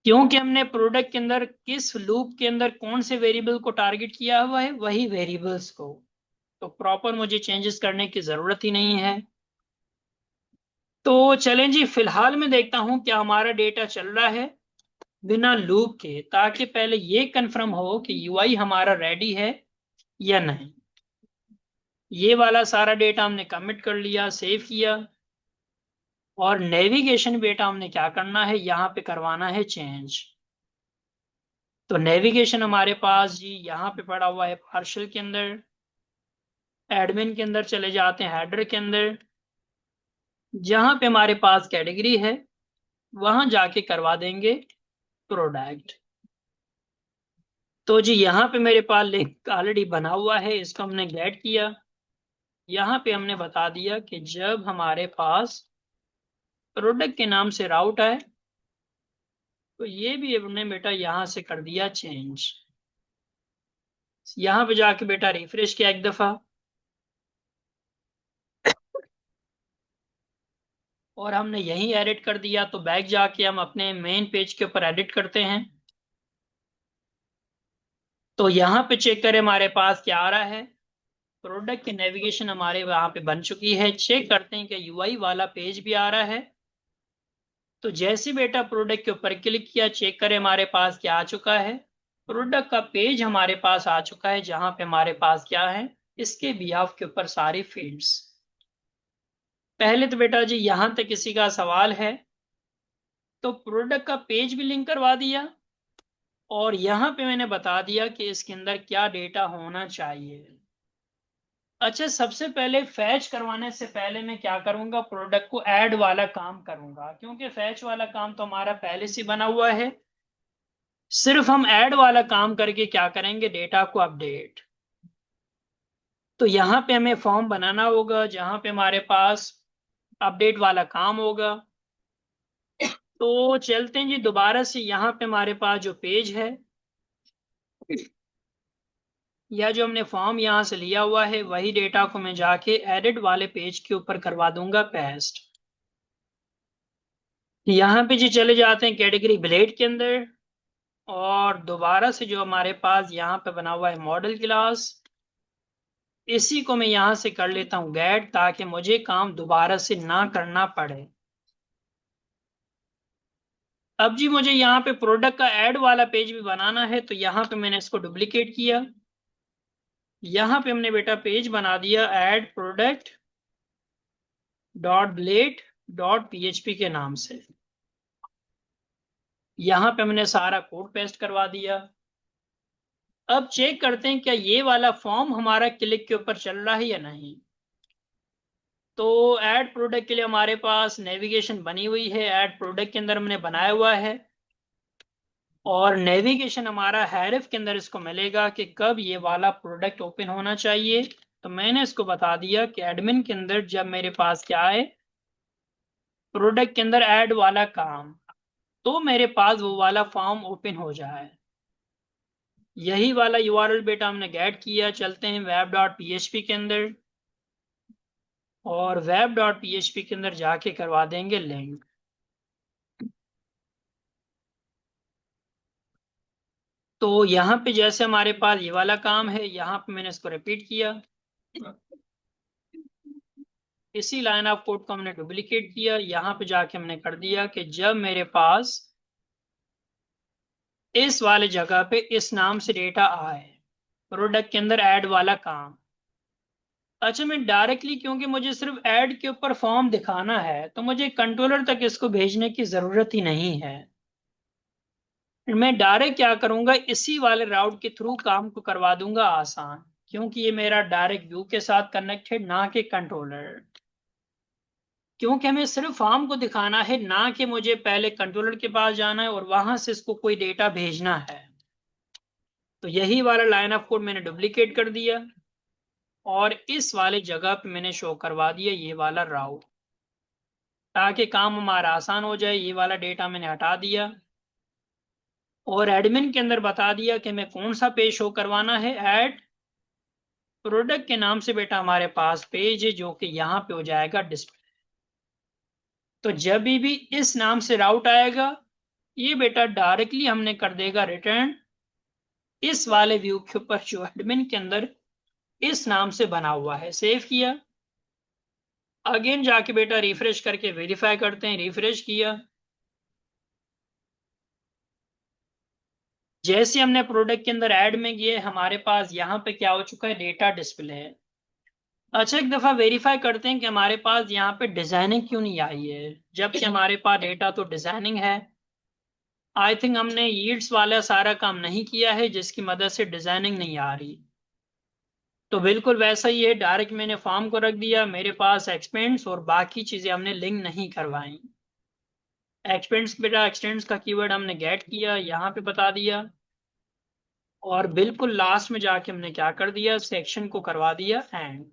क्योंकि हमने प्रोडक्ट के अंदर किस लूप के अंदर कौन से वेरिएबल को टारगेट किया हुआ है, वही वेरिएबल्स को, तो प्रॉपर मुझे चेंजेस करने की जरूरत ही नहीं है। तो चलें जी फिलहाल मैं देखता हूं क्या हमारा डेटा चल रहा है बिना लूप के, ताकि पहले ये कंफर्म हो कि यूआई हमारा रेडी है या नहीं। ये वाला सारा डेटा हमने कमिट कर लिया, सेव किया, और नेविगेशन बेटा हमने क्या करना है, यहाँ पे करवाना है चेंज। तो नेविगेशन हमारे पास जी यहाँ पे पड़ा हुआ है पार्शल के अंदर। एडमिन के अंदर चले जाते हैं, हेडर के अंदर जहां पे हमारे पास कैटेगरी है वहां जाके करवा देंगे प्रोडक्ट। तो जी यहाँ पे मेरे पास लिंक ऑलरेडी बना हुआ है, इसको हमने गेट किया। यहाँ पे हमने बता दिया कि जब हमारे पास प्रोडक्ट के नाम से राउट आए तो ये भी हमने बेटा यहाँ से कर दिया चेंज। यहाँ पे जाके बेटा रिफ्रेश किया एक दफा, और हमने यही एडिट कर दिया। तो बैक जाके हम अपने मेन पेज के ऊपर एडिट करते हैं। तो यहाँ पे चेक करें हमारे पास क्या आ रहा है, प्रोडक्ट की नेविगेशन हमारे वहां पे बन चुकी है। चेक करते हैं कि यूआई वाला पेज भी आ रहा है। तो जैसे बेटा प्रोडक्ट के ऊपर क्लिक किया, चेक करें हमारे पास क्या आ चुका है, प्रोडक्ट का पेज हमारे पास आ चुका है जहां पे हमारे पास क्या है, इसके बिहाफ के ऊपर सारी फील्ड्स। पहले तो बेटा जी यहां तक किसी का सवाल है, तो प्रोडक्ट का पेज भी लिंक करवा दिया और यहाँ पे मैंने बता दिया कि इसके अंदर क्या डेटा होना चाहिए। अच्छा, सबसे पहले फैच करवाने से पहले मैं क्या करूंगा, प्रोडक्ट को ऐड वाला काम करूंगा, क्योंकि फैच वाला काम तो हमारा पहले से बना हुआ है। सिर्फ हम ऐड वाला काम करके क्या करेंगे, डेटा को अपडेट। तो यहाँ पे हमें फॉर्म बनाना होगा जहाँ पे हमारे पास अपडेट वाला काम होगा। तो चलते हैं जी दोबारा से, यहाँ पे हमारे पास जो पेज है या जो हमने फॉर्म यहाँ से लिया हुआ है वही डेटा को मैं जाके एडिट वाले पेज के ऊपर करवा दूंगा पेस्ट। यहाँ पे जी चले जाते हैं कैटेगरी ब्लेड के अंदर, और दोबारा से जो हमारे पास यहाँ पे बना हुआ है मॉडल क्लास, इसी को मैं यहाँ से कर लेता हूँ गेट, ताकि मुझे काम दोबारा से ना करना पड़े। अब जी मुझे यहाँ पे प्रोडक्ट का ऐड वाला पेज भी बनाना है, तो यहाँ पे मैंने इसको डुप्लीकेट किया। यहाँ पे हमने बेटा पेज बना दिया add product dot blade dot PHP के नाम से। यहाँ पे हमने सारा कोड पेस्ट करवा दिया। अब चेक करते हैं क्या ये वाला फॉर्म हमारा क्लिक के ऊपर चल रहा है या नहीं। तो ऐड प्रोडक्ट के लिए हमारे पास नेविगेशन बनी हुई है, ऐड प्रोडक्ट के अंदर हमने बनाया हुआ है, और नेविगेशन हमारा हैरिफ के अंदर इसको मिलेगा कि कब ये वाला प्रोडक्ट ओपन होना चाहिए। तो मैंने इसको बता दिया कि एडमिन के अंदर जब मेरे पास क्या है, प्रोडक्ट के अंदर ऐड वाला काम, तो मेरे पास वो वाला फॉर्म ओपन हो जाए। यही वाला यूआरएल बेटा हमने गेट किया। चलते हैं वेब डॉट पीएचपी के अंदर, और वेब डॉट पीएचपी के अंदर जाके करवा देंगे लिंक। तो यहाँ पे जैसे हमारे पास ये वाला काम है, यहाँ पे मैंने इसको रिपीट किया, इसी लाइन ऑफ कोड को हमने डुप्लीकेट किया, यहाँ पे जाके हमने कर दिया कि जब मेरे पास इस वाले जगह पे इस नाम से डेटा आए, प्रोडक्ट के अंदर ऐड वाला काम। अच्छा, मैं डायरेक्टली, क्योंकि मुझे सिर्फ ऐड के ऊपर फॉर्म दिखाना है, तो मुझे कंट्रोलर तक इसको भेजने की जरूरत ही नहीं है। मैं डायरेक्ट क्या करूंगा, इसी वाले राउट के थ्रू काम को करवा दूंगा आसान, क्योंकि ये मेरा डायरेक्ट व्यू के साथ कनेक्टेड, ना कि कंट्रोलर। क्योंकि हमें सिर्फ फॉर्म को दिखाना है, ना कि मुझे पहले कंट्रोलर के पास जाना है और वहां से इसको कोई डेटा भेजना है। तो यही वाला लाइन ऑफ कोड मैंने डुप्लीकेट कर दिया, और इस वाले जगह पे मैंने शो करवा दिया ये वाला राउट, ताकि काम हमारा आसान हो जाए। ये वाला डेटा मैंने हटा दिया, और एडमिन के अंदर बता दिया कि मैं कौन सा पेज शो करवाना है। ऐड प्रोडक्ट के नाम से बेटा हमारे पास पेज है जो कि यहाँ पे हो जाएगा डिस्प्ले। तो जब भी इस नाम से राउट आएगा, ये बेटा डायरेक्टली हमने कर देगा रिटर्न इस वाले व्यू के ऊपर जो एडमिन के अंदर इस नाम से बना हुआ है। सेव किया, अगेन जाके बेटा रिफ्रेश करके वेरीफाई करते हैं। रिफ्रेश किया, जैसे हमने प्रोडक्ट के अंदर ऐड में गए, हमारे पास यहाँ पे क्या हो चुका है, डेटा डिस्प्ले है। अच्छा, एक दफा वेरीफाई करते हैं कि हमारे पास यहाँ पे डिजाइनिंग क्यों नहीं आई है, जबकि हमारे पास डेटा तो डिजाइनिंग है। आई थिंक हमने यील्ड्स वाला सारा काम नहीं किया है, जिसकी मदद से डिजाइनिंग नहीं आ रही। तो बिल्कुल वैसा ही है, डायरेक्ट मैंने फॉर्म को रख दिया, मेरे पास एक्सपेंड्स और बाकी चीजें हमने लिंक नहीं करवाई। एक्सपेंड्स बेटा एक्सटेंड्स का कीवर्ड हमने गेट किया, यहाँ पे बता दिया, और बिल्कुल लास्ट में जाके हमने क्या कर दिया, सेक्शन को करवा दिया एंड।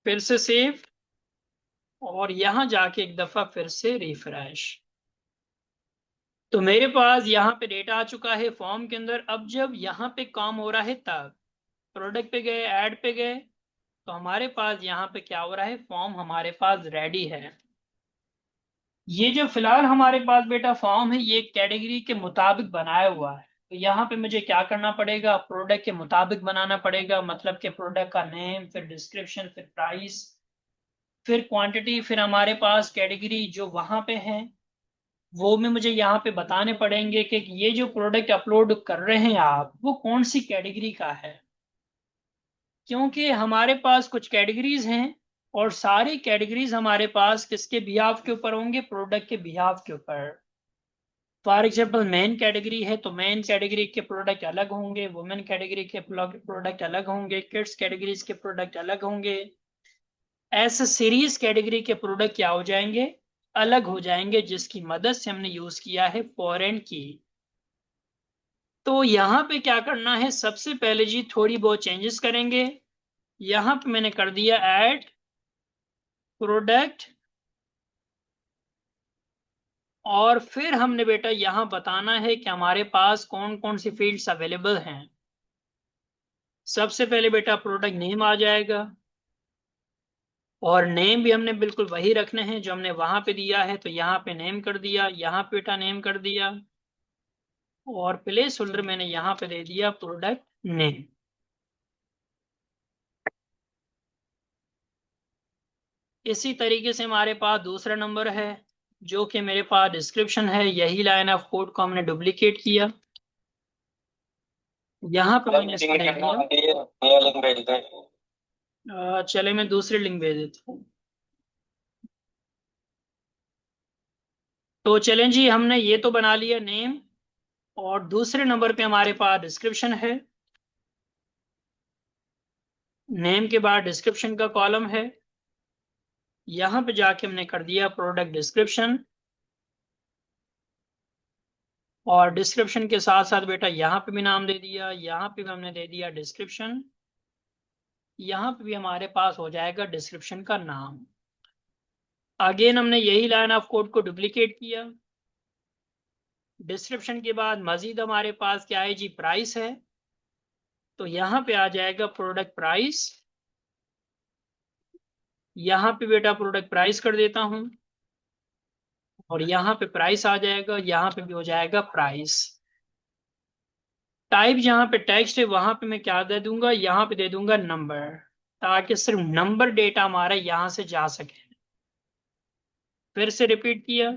फिर से सेव, और यहां जाके एक दफा फिर से रिफ्रेश। तो मेरे पास यहाँ पे डेटा आ चुका है फॉर्म के अंदर। अब जब यहाँ पे काम हो रहा है, तब प्रोडक्ट पे गए, ऐड पे गए, तो हमारे पास यहाँ पे क्या हो रहा है, फॉर्म हमारे पास रेडी है। ये जो फिलहाल हमारे पास बेटा फॉर्म है, ये कैटेगरी के मुताबिक बनाया हुआ है। तो यहाँ पे मुझे क्या करना पड़ेगा, प्रोडक्ट के मुताबिक बनाना पड़ेगा, मतलब कि प्रोडक्ट का नेम, फिर डिस्क्रिप्शन, फिर प्राइस, फिर क्वांटिटी, फिर हमारे पास कैटेगरी जो वहां पे है वो भी मुझे यहाँ पे बताने पड़ेंगे कि ये जो प्रोडक्ट अपलोड कर रहे हैं आप, वो कौन सी कैटेगरी का है। क्योंकि हमारे पास कुछ कैटेगरीज हैं, और सारी कैटेगरीज हमारे पास किसके बिहाफ के ऊपर होंगे, प्रोडक्ट के बिहाफ के ऊपर। फॉर एग्जाम्पल मेन कैटेगरी है, तो मेन कैटेगरी के प्रोडक्ट अलग होंगे, वुमेन कैटेगरी के प्रोडक्ट अलग होंगे, किड्स कैटेगरीज के प्रोडक्ट अलग होंगे। ऐसे सीरीज कैटेगरी के प्रोडक्ट क्या हो जाएंगे, अलग हो जाएंगे, जिसकी मदद से हमने यूज किया है फॉरेन की। तो यहाँ पे क्या करना है, सबसे पहले जी थोड़ी बहुत चेंजेस करेंगे। यहाँ पे मैंने कर दिया ऐड प्रोडक्ट, और फिर हमने बेटा यहाँ बताना है कि हमारे पास कौन कौन सी फील्ड्स अवेलेबल हैं। सबसे पहले बेटा प्रोडक्ट नेम आ जाएगा, और नेम भी हमने बिल्कुल वही रखने हैं जो हमने वहां पे दिया है, तो यहाँ पे नेम कर दिया, यहाँ पे बेटा नेम कर दिया, और प्लेस होल्डर मैंने यहाँ पे दे दिया प्रोडक्ट नेम। इसी तरीके से हमारे पास दूसरा नंबर है जो कि मेरे पास डिस्क्रिप्शन है। यही लाइन ऑफ कोड को हमने डुप्लीकेट किया, यहाँ पे मैंने इसको दे दिया। चले मैं दूसरी लिंक भेज देता हूँ। तो चलें जी, हमने ये तो बना लिया नेम, और दूसरे नंबर पे हमारे पास डिस्क्रिप्शन है। नेम के बाद डिस्क्रिप्शन का कॉलम है, यहाँ पे जाके हमने कर दिया प्रोडक्ट डिस्क्रिप्शन, और डिस्क्रिप्शन के साथ साथ बेटा यहाँ पे भी नाम दे दिया, यहाँ पे भी हमने दे दिया डिस्क्रिप्शन, यहाँ पे भी हमारे पास हो जाएगा डिस्क्रिप्शन का नाम। अगेन हमने यही लाइन ऑफ कोड को डुप्लीकेट किया। डिस्क्रिप्शन के बाद मजीद हमारे पास क्या है जी, प्राइस है, तो यहाँ पे आ जाएगा प्रोडक्ट प्राइस। यहाँ पे बेटा प्रोडक्ट प्राइस कर देता हूँ, और यहाँ पे प्राइस आ जाएगा, यहाँ पे भी हो जाएगा प्राइस। टाइप जहाँ पे टेक्स्ट है वहां पे मैं क्या दे दूंगा, यहाँ पे दे दूंगा नंबर, ताकि सिर्फ नंबर डेटा हमारा यहाँ से जा सके। फिर से रिपीट किया।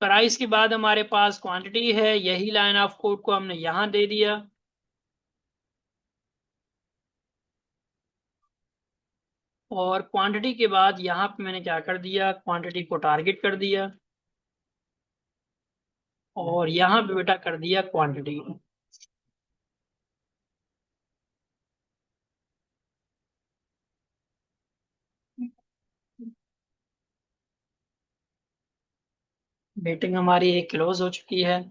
प्राइस के बाद हमारे पास क्वांटिटी है, यही लाइन ऑफ कोड को हमने यहाँ दे दिया, और क्वांटिटी के बाद यहाँ पे मैंने क्या कर दिया, क्वांटिटी को टारगेट कर दिया, और यहाँ पे बेटा कर दिया क्वांटिटी। मीटिंग हमारी एक क्लोज हो चुकी है।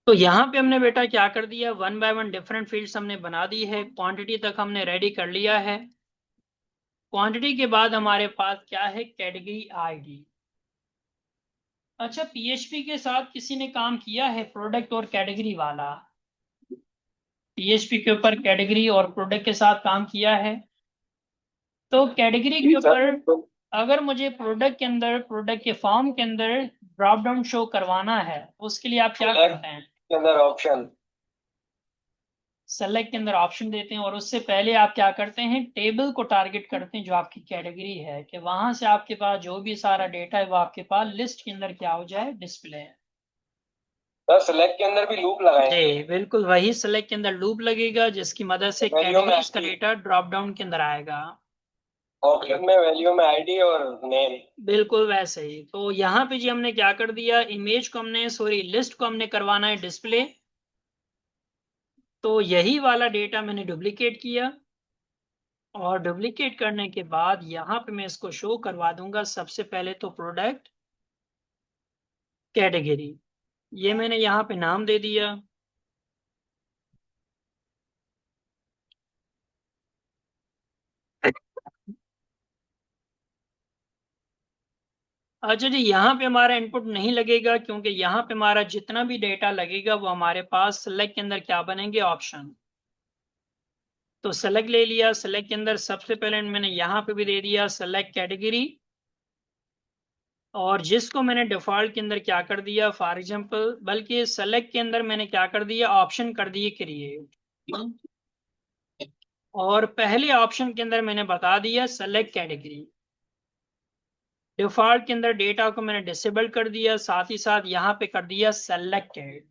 तो यहाँ पे हमने बेटा क्या कर दिया, one by one different fields हमने बना दी है। क्वांटिटी तक हमने रेडी कर लिया है। क्वांटिटी के बाद हमारे पास क्या है, कैटेगरी आईडी। अच्छा, पीएचपी के साथ किसी ने काम किया है प्रोडक्ट और कैटेगरी वाला? पीएचपी के ऊपर कैटेगरी और प्रोडक्ट के साथ काम किया है? तो कैटेगरी के ऊपर अगर मुझे प्रोडक्ट के अंदर, प्रोडक्ट के फॉर्म के अंदर ड्रॉप डाउन शो करवाना है, उसके लिए आप क्या करते हैं? के अंदर ऑप्शन, सेलेक्ट के अंदर ऑप्शन देते हैं, और उससे पहले आप क्या करते हैं, टेबल को टारगेट करते हैं जो आपकी कैटेगरी है, कि वहां से आपके पास जो भी सारा डेटा है वो आपके पास लिस्ट के अंदर क्या हो जाए, डिस्प्ले है। सर सेलेक्ट के अंदर भी लूप लगाएंगे? जी बिल्कुल, वही सेलेक्ट के अंदर लूप लगेगा जिसकी मदद से कैटेगरीज का डेटा ड्रॉप डाउन के अंदर आएगा। ऑप्शन में वैल्यू में आईडी और नेम। बिल्कुल वैसे ही। तो यहाँ पे जी हमने क्या कर दिया, इमेज को हमने, सॉरी लिस्ट को हमने करवाना है डिस्प्ले, तो यही वाला डेटा मैंने डुप्लीकेट किया, और डुप्लीकेट करने के बाद यहाँ पे मैं इसको शो करवा दूंगा। सबसे पहले तो प्रोडक्ट कैटेगरी, ये मैंने यहाँ पे नाम दे दिया। अच्छा जी, यहाँ पे हमारा इनपुट नहीं लगेगा, क्योंकि यहाँ पे हमारा जितना भी डेटा लगेगा वो हमारे पास सेलेक्ट के अंदर क्या बनेंगे, ऑप्शन। तो सेलेक्ट ले लिया, सेलेक्ट के अंदर सबसे पहले मैंने यहाँ पे भी दे दिया सेलेक्ट कैटेगरी, और जिसको मैंने डिफॉल्ट के अंदर क्या कर दिया, फॉर एग्जांपल, बल्कि सेलेक्ट के अंदर मैंने क्या कर दिया, ऑप्शन कर दिए क्रिएट, और पहले ऑप्शन के अंदर मैंने बता दिया सेलेक्ट कैटेगरी। डिफॉल्ट के अंदर डेटा को मैंने डिसेबल कर दिया, साथ ही साथ यहाँ पे कर दिया सेलेक्टेड।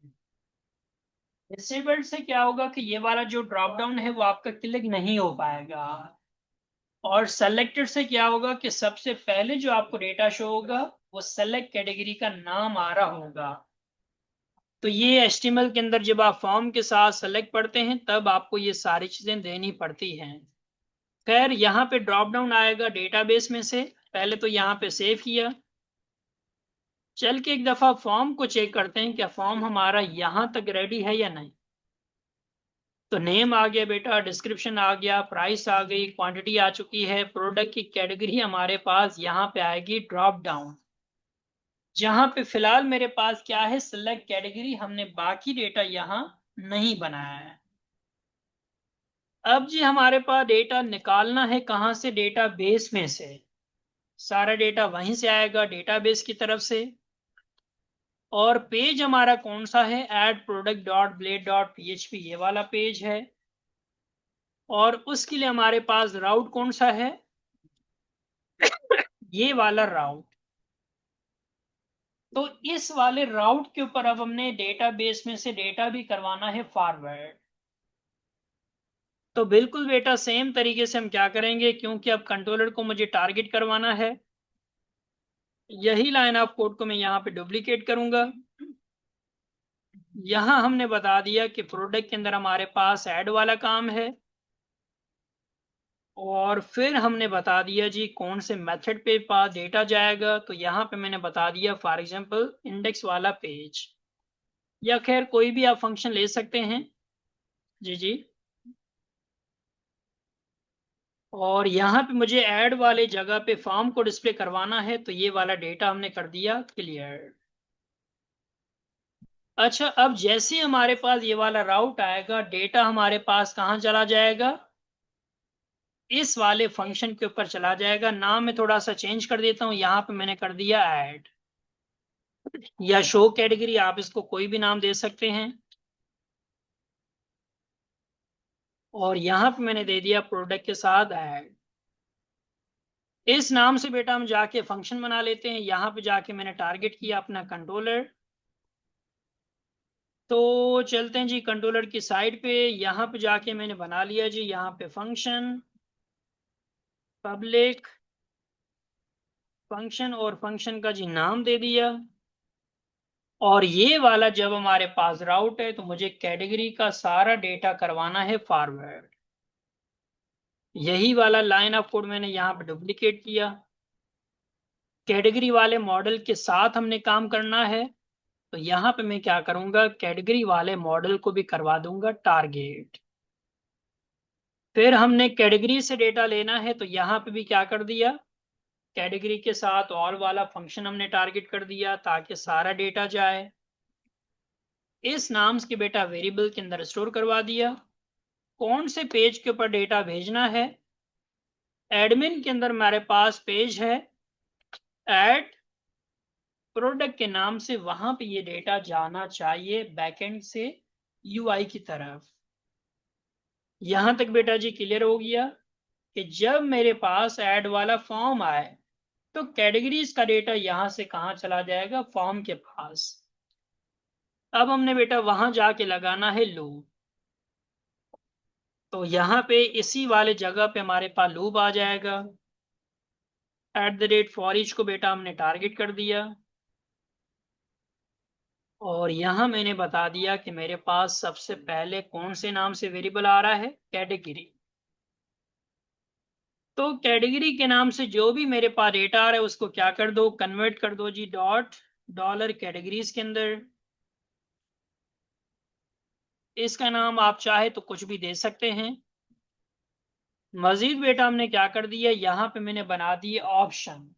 डिसेबल्ड से क्या होगा कि ये वाला जो ड्रॉप डाउन है वो आपका क्लिक नहीं हो पाएगा, और सेलेक्टेड से क्या होगा कि सबसे पहले जो आपको डेटा शो होगा वो सेलेक्ट कैटेगरी का नाम आ रहा होगा। तो ये एचटीएमएल के अंदर जब आप फॉर्म के साथ सेलेक्ट पढ़ते हैं तब आपको ये सारी चीजें देनी पड़ती हैं। खैर यहाँ पे ड्रॉप डाउन आएगा डेटाबेस में से, पहले तो यहाँ पे सेव किया। चल के एक दफा फॉर्म को चेक करते हैं क्या फॉर्म हमारा यहाँ तक रेडी है या नहीं। तो नेम आ गया बेटा, डिस्क्रिप्शन आ गया, प्राइस आ गई, क्वांटिटी आ चुकी है, प्रोडक्ट की कैटेगरी हमारे पास यहाँ पे आएगी ड्रॉप डाउन, जहां पे फिलहाल मेरे पास क्या है सिलेक्ट कैटेगरी, हमने बाकी डेटा यहाँ नहीं बनाया है। अब जी हमारे पास डेटा निकालना है कहाँ से, डेटा बेस में से। सारा डेटा वहीं से आएगा डेटाबेस की तरफ से। और पेज हमारा कौन सा है, add product dot blade dot php, ये वाला पेज है। और उसके लिए हमारे पास राउट कौन सा है, ये वाला राउट। तो इस वाले राउट के ऊपर अब हमने डेटाबेस में से डेटा भी करवाना है फॉरवर्ड। तो बिल्कुल बेटा सेम तरीके से हम क्या करेंगे, क्योंकि अब कंट्रोलर को मुझे टारगेट करवाना है, यही लाइन ऑफ कोड को मैं यहाँ पे डुप्लीकेट करूंगा। यहां हमने बता दिया कि प्रोडक्ट के अंदर हमारे पास ऐड वाला काम है, और फिर हमने बता दिया जी कौन से मेथड पे पास डेटा जाएगा। तो यहाँ पे मैंने बता दिया फॉर एग्जांपल इंडेक्स वाला पेज, या खैर कोई भी आप फंक्शन ले सकते हैं। जी जी। और यहाँ पे मुझे ऐड वाले जगह पे फॉर्म को डिस्प्ले करवाना है, तो ये वाला डेटा हमने कर दिया क्लियर। अच्छा, अब जैसे हमारे पास ये वाला राउट आएगा, डेटा हमारे पास कहाँ चला जाएगा, इस वाले फंक्शन के ऊपर चला जाएगा। नाम में थोड़ा सा चेंज कर देता हूं, यहाँ पे मैंने कर दिया ऐड, या शो कैटेगरी, आप इसको कोई भी नाम दे सकते हैं। और यहाँ पे मैंने दे दिया प्रोडक्ट के साथ ऐड। इस नाम से बेटा हम जाके फंक्शन बना लेते हैं। यहाँ पे जाके मैंने टारगेट किया अपना कंट्रोलर। तो चलते हैं जी कंट्रोलर की साइड पे, यहाँ पे जाके मैंने बना लिया जी यहाँ पे फंक्शन पब्लिक फंक्शन, और फंक्शन का जी नाम दे दिया। और ये वाला जब हमारे पास राउट है तो मुझे कैटेगरी का सारा डेटा करवाना है फॉरवर्ड। यही वाला लाइन ऑफ कोड मैंने यहाँ पे डुप्लीकेट किया। कैटेगरी वाले मॉडल के साथ हमने काम करना है, तो यहाँ पे मैं क्या करूंगा, कैटेगरी वाले मॉडल को भी करवा दूंगा टारगेट। फिर हमने कैटेगरी से डेटा लेना है, तो यहाँ पे भी क्या कर दिया, कैटेगरी के साथ और वाला फंक्शन हमने टारगेट कर दिया ताकि सारा डेटा जाए। इस नाम के बेटा वेरिएबल के अंदर स्टोर करवा दिया। कौन से पेज के ऊपर डेटा भेजना है, एडमिन के अंदर हमारे पास पेज है ऐड प्रोडक्ट के नाम से, वहां पे ये डेटा जाना चाहिए बैकएंड से यूआई की तरफ। यहां तक बेटा जी क्लियर हो गया कि जब मेरे पास ऐड वाला फॉर्म आए तो कैटेगरीज का डेटा यहां से कहां चला जाएगा, फॉर्म के पास। अब हमने बेटा वहां जाके लगाना है लूप। तो यहाँ पे इसी वाले जगह पे हमारे पास लूप आ जाएगा। @for each को बेटा हमने टारगेट कर दिया, और यहां मैंने बता दिया कि मेरे पास सबसे पहले कौन से नाम से वेरिएबल आ रहा है, कैटेगरी। तो कैटेगरी के नाम से जो भी मेरे पास डेटा आ रहा है उसको क्या कर दो, कन्वर्ट कर दो जी डॉट डॉलर कैटेगरीज के अंदर। इसका नाम आप चाहे तो कुछ भी दे सकते हैं। मजीद बेटा हमने क्या कर दिया, यहाँ पे मैंने बना दिए ऑप्शन।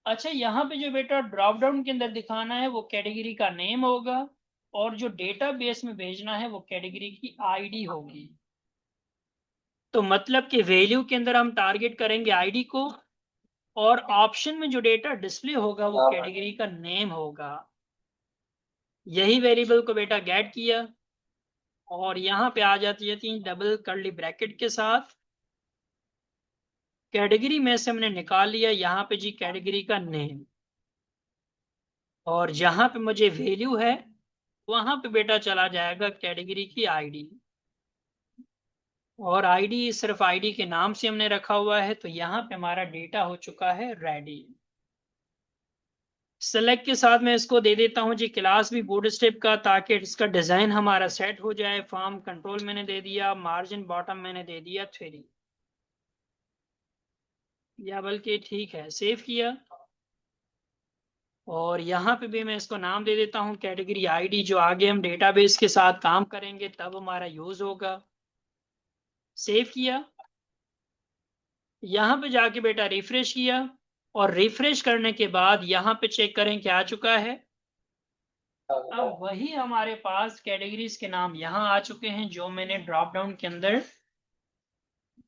अच्छा, यहाँ पे जो बेटा ड्रॉप डाउन के अंदर दिखाना है वो कैटेगरी का नेम होगा, और जो डेटाबेस में भेजना है वो कैटेगरी की आईडी होगी। तो मतलब कि वैल्यू के अंदर हम टारगेट करेंगे आईडी को, और ऑप्शन में जो डेटा डिस्प्ले होगा वो कैटेगरी का नेम होगा। यही वेरिएबल को बेटा गेट किया, और यहाँ पे आ जाती है 3 डबल कर्ली ब्रैकेट के साथ कैटेगरी में से हमने निकाल लिया यहाँ पे जी कैटेगरी का नेम, और जहां पे मुझे वैल्यू है वहां पे बेटा चला जाएगा कैटेगरी की आईडी, और आईडी सिर्फ आईडी के नाम से हमने रखा हुआ है, तो यहाँ पे हमारा डेटा हो चुका है रेडी। सेलेक्ट के साथ मैं इसको दे देता हूँ जी क्लास भी बूटस्ट्रैप का, ताकि इसका डिजाइन हमारा सेट हो जाए। फॉर्म कंट्रोल मैंने दे दिया, मार्जिन बॉटम मैंने दे दिया 3, या बल्कि ठीक है सेव किया, और यहाँ पे भी मैं इसको नाम दे देता हूँ कैटेगरी आईडी, जो आगे हम डेटाबेस के साथ काम करेंगे तब हमारा यूज होगा। सेव किया, यहाँ पे जाके बेटा रिफ्रेश किया, और रिफ्रेश करने के बाद यहाँ पे चेक करें क्या आ चुका है। अब वही हमारे पास कैटेगरीज के नाम यहाँ आ चुके हैं जो मैंने ड्रॉप डाउन के अंदर।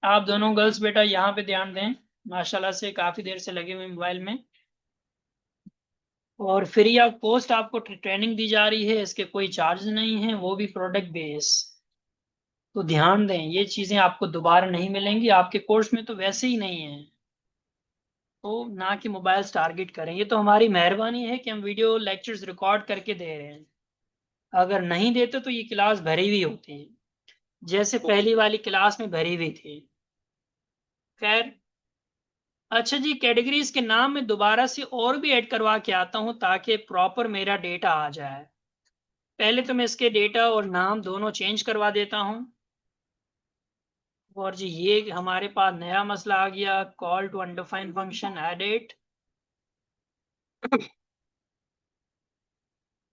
आप दोनों गर्ल्स बेटा यहाँ पे ध्यान दें, माशाल्लाह से काफी देर से लगे हुए मोबाइल में, और फ्री ऑफ कॉस्ट आपको ट्रेनिंग दी जा रही है, इसके कोई चार्ज नहीं है, वो भी प्रोडक्ट बेस। तो ध्यान दें ये चीजें आपको दोबारा नहीं मिलेंगी, आपके कोर्स में तो वैसे ही नहीं है, तो ना कि मोबाइल्स टारगेट करें। ये तो हमारी मेहरबानी है कि हम वीडियो लेक्चर्स रिकॉर्ड करके दे रहे हैं, अगर नहीं देते तो ये क्लास भरी हुई होती है, जैसे पहली वाली क्लास में भरी हुई थी। खैर, अच्छा जी, कैटेगरीज के नाम में दोबारा से और भी ऐड करवा के आता हूं ताकि प्रॉपर मेरा डेटा आ जाए। पहले तो मैं इसके डेटा और नाम दोनों चेंज करवा देता हूं। और जी ये हमारे पास नया मसला आ गया, call to undefined function edit.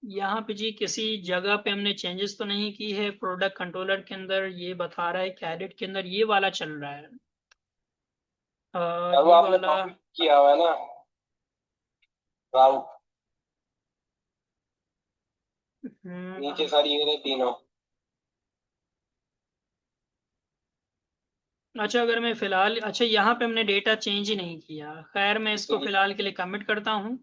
यहाँ पे जी किसी जगह पे हमने चेंजेस तो नहीं की है, प्रोडक्ट कंट्रोलर के अंदर ये बता रहा है कि एडिट के अंदर ये वाला चल रहा है, अब ये आपने वाला। कॉपी किया हुआ है ना राउट, नीचे सारी ये रहे तीनों। अच्छा, अगर मैं फिलहाल, अच्छा यहाँ पे हमने डेटा चेंज ही नहीं किया, खैर मैं इसको फिलहाल के लिए कमिट करता हूँ,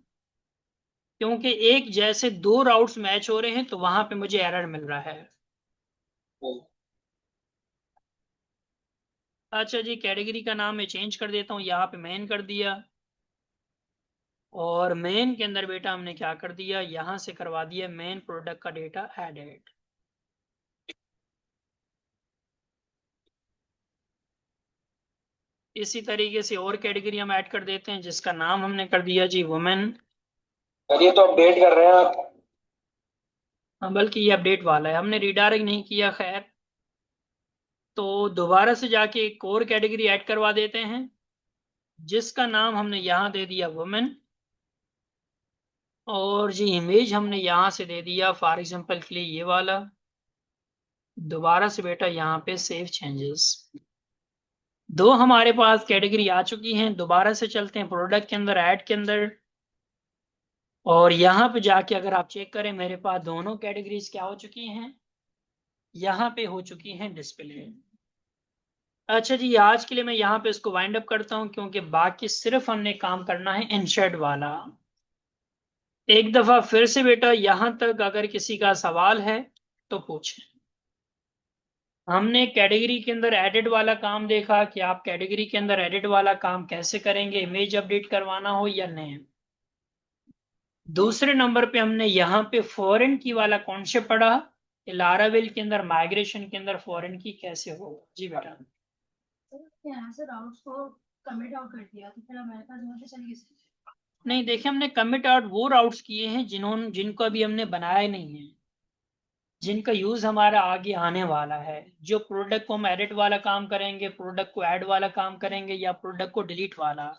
क्योंकि एक जैसे दो राउट्स मैच हो रहे हैं तो वहां पे मुझे एरर मिल रहा है। अच्छा जी, कैटेगरी का नाम मैं चेंज कर देता हूँ, यहाँ पे मेन कर दिया, और मेन के अंदर बेटा हमने क्या कर दिया, यहां से करवा दिया मेन प्रोडक्ट का डेटा एडेड। इसी तरीके से और कैटेगरी हम ऐड कर देते हैं, जिसका नाम हमने कर दिया जी वुमेन। चलिए तो अपडेट कर रहे हैं आप। बल्कि ये अपडेट वाला है, हमने रिडायरेक्ट नहीं किया। खैर, तो दोबारा से जाके एक और कैटेगरी ऐड करवा देते हैं, जिसका नाम हमने यहाँ दे दिया वुमेन, और जी इमेज हमने यहाँ से दे दिया फॉर एग्जांपल के लिए ये वाला। दोबारा से बेटा यहाँ पे सेव चेंजेस। दो हमारे पास कैटेगरी आ चुकी हैं, दोबारा से चलते हैं प्रोडक्ट के अंदर, ऐड के अंदर, और यहाँ पे जाके अगर आप चेक करें मेरे पास दोनों कैटेगरीज क्या हो चुकी हैं, यहाँ पे हो चुकी हैं डिस्प्ले। अच्छा जी, आज के लिए मैं यहाँ पे इसको वाइंड अप करता हूँ, क्योंकि बाकी सिर्फ हमने काम करना है इंसर्ट वाला। एक दफा फिर से बेटा यहां तक अगर किसी का सवाल है तो पूछें। हमने कैटेगरी के अंदर एडिट वाला काम देखा कि आप कैटेगरी के अंदर एडिट वाला काम कैसे करेंगे, इमेज अपडेट करवाना हो या नहीं। दूसरे नंबर पे हमने यहाँ पे फॉरेन की वाला कॉन्सेप्ट पढ़ा, लारावेल के अंदर माइग्रेशन के अंदर फॉरेन की कैसे होगा। जी बेटा, यहाँ से राउट्स को कमिट आउट कर दिया तो फिर हमारे पास वहां से चली गई। नहीं देखिए, हमने कमिट आउट वो राउट्स किए हैं जिनको अभी हमने बनाया नहीं है, जिनका यूज हमारा आगे आने वाला है। जो प्रोडक्ट को हम एडिट वाला काम करेंगे, प्रोडक्ट को ऐड वाला काम करेंगे, या प्रोडक्ट को डिलीट वाला,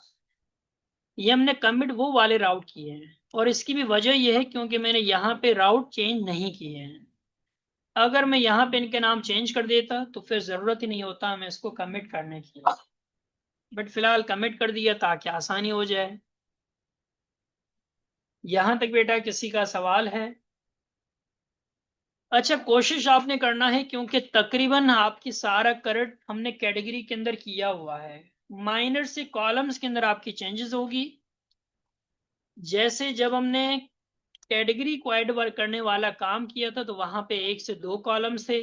ये हमने कमिट वो वाले राउट किए हैं। और इसकी भी वजह यह है क्योंकि मैंने यहाँ पे राउट चेंज नहीं किए हैं। अगर मैं यहाँ पे इनके नाम चेंज कर देता तो फिर जरूरत ही नहीं होता हमें इसको कमिट करने की, बट फिलहाल कमिट कर दिया ताकि आसानी हो जाए। यहां तक बेटा किसी का सवाल है? अच्छा, कोशिश आपने करना है क्योंकि तकरीबन आपकी सारा करंट हमने कैटेगरी के अंदर किया हुआ है, माइनर से कॉलम्स के अंदर आपकी चेंजेस होगी। जैसे जब हमने कैटेगरी को ऐड करने वाला काम किया था तो वहां पे 1 से 2 कॉलम्स थे,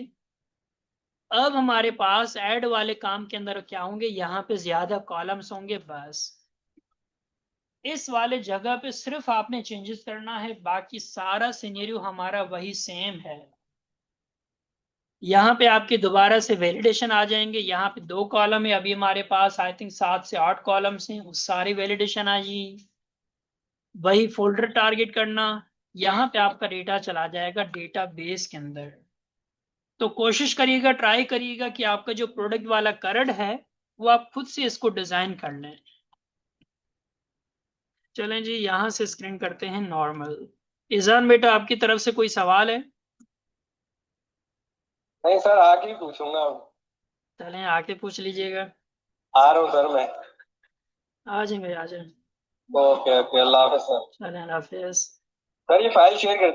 अब हमारे पास ऐड वाले काम के अंदर क्या होंगे, यहाँ पे ज्यादा कॉलम्स होंगे। बस इस वाले जगह पे सिर्फ आपने चेंजेस करना है, बाकी सारा सिनेरियो हमारा वही सेम है। यहाँ पे आपके दोबारा से वैलिडेशन आ जाएंगे। यहाँ पे 2 कॉलम है, अभी हमारे पास आई थिंक 7 से 8 कॉलम्स हैं, उस सारी वैलिडेशन आ जाएगी। वही फोल्डर टारगेट करना, यहाँ पे आपका डेटा चला जाएगा डेटा बेस के अंदर। तो कोशिश करिएगा, ट्राई करिएगा कि आपका जो प्रोडक्ट वाला करंट है वो आप खुद से इसको डिजाइन कर लें। चलें जी, यहां से स्क्रीन करते हैं नॉर्मल। इजान बेटा, आपकी तरफ से कोई सवाल है? नहीं सर, आगे ही पूछूंगा अब। चलें आके पूछ लीजिएगा। आ रहा हूँ सर मैं। आ जाएंगे, आ जाए। ओके ओके, अल्लाह हाफिज सर। चलें, अल्लाह हाफिज। सर ये फाइल शेयर कर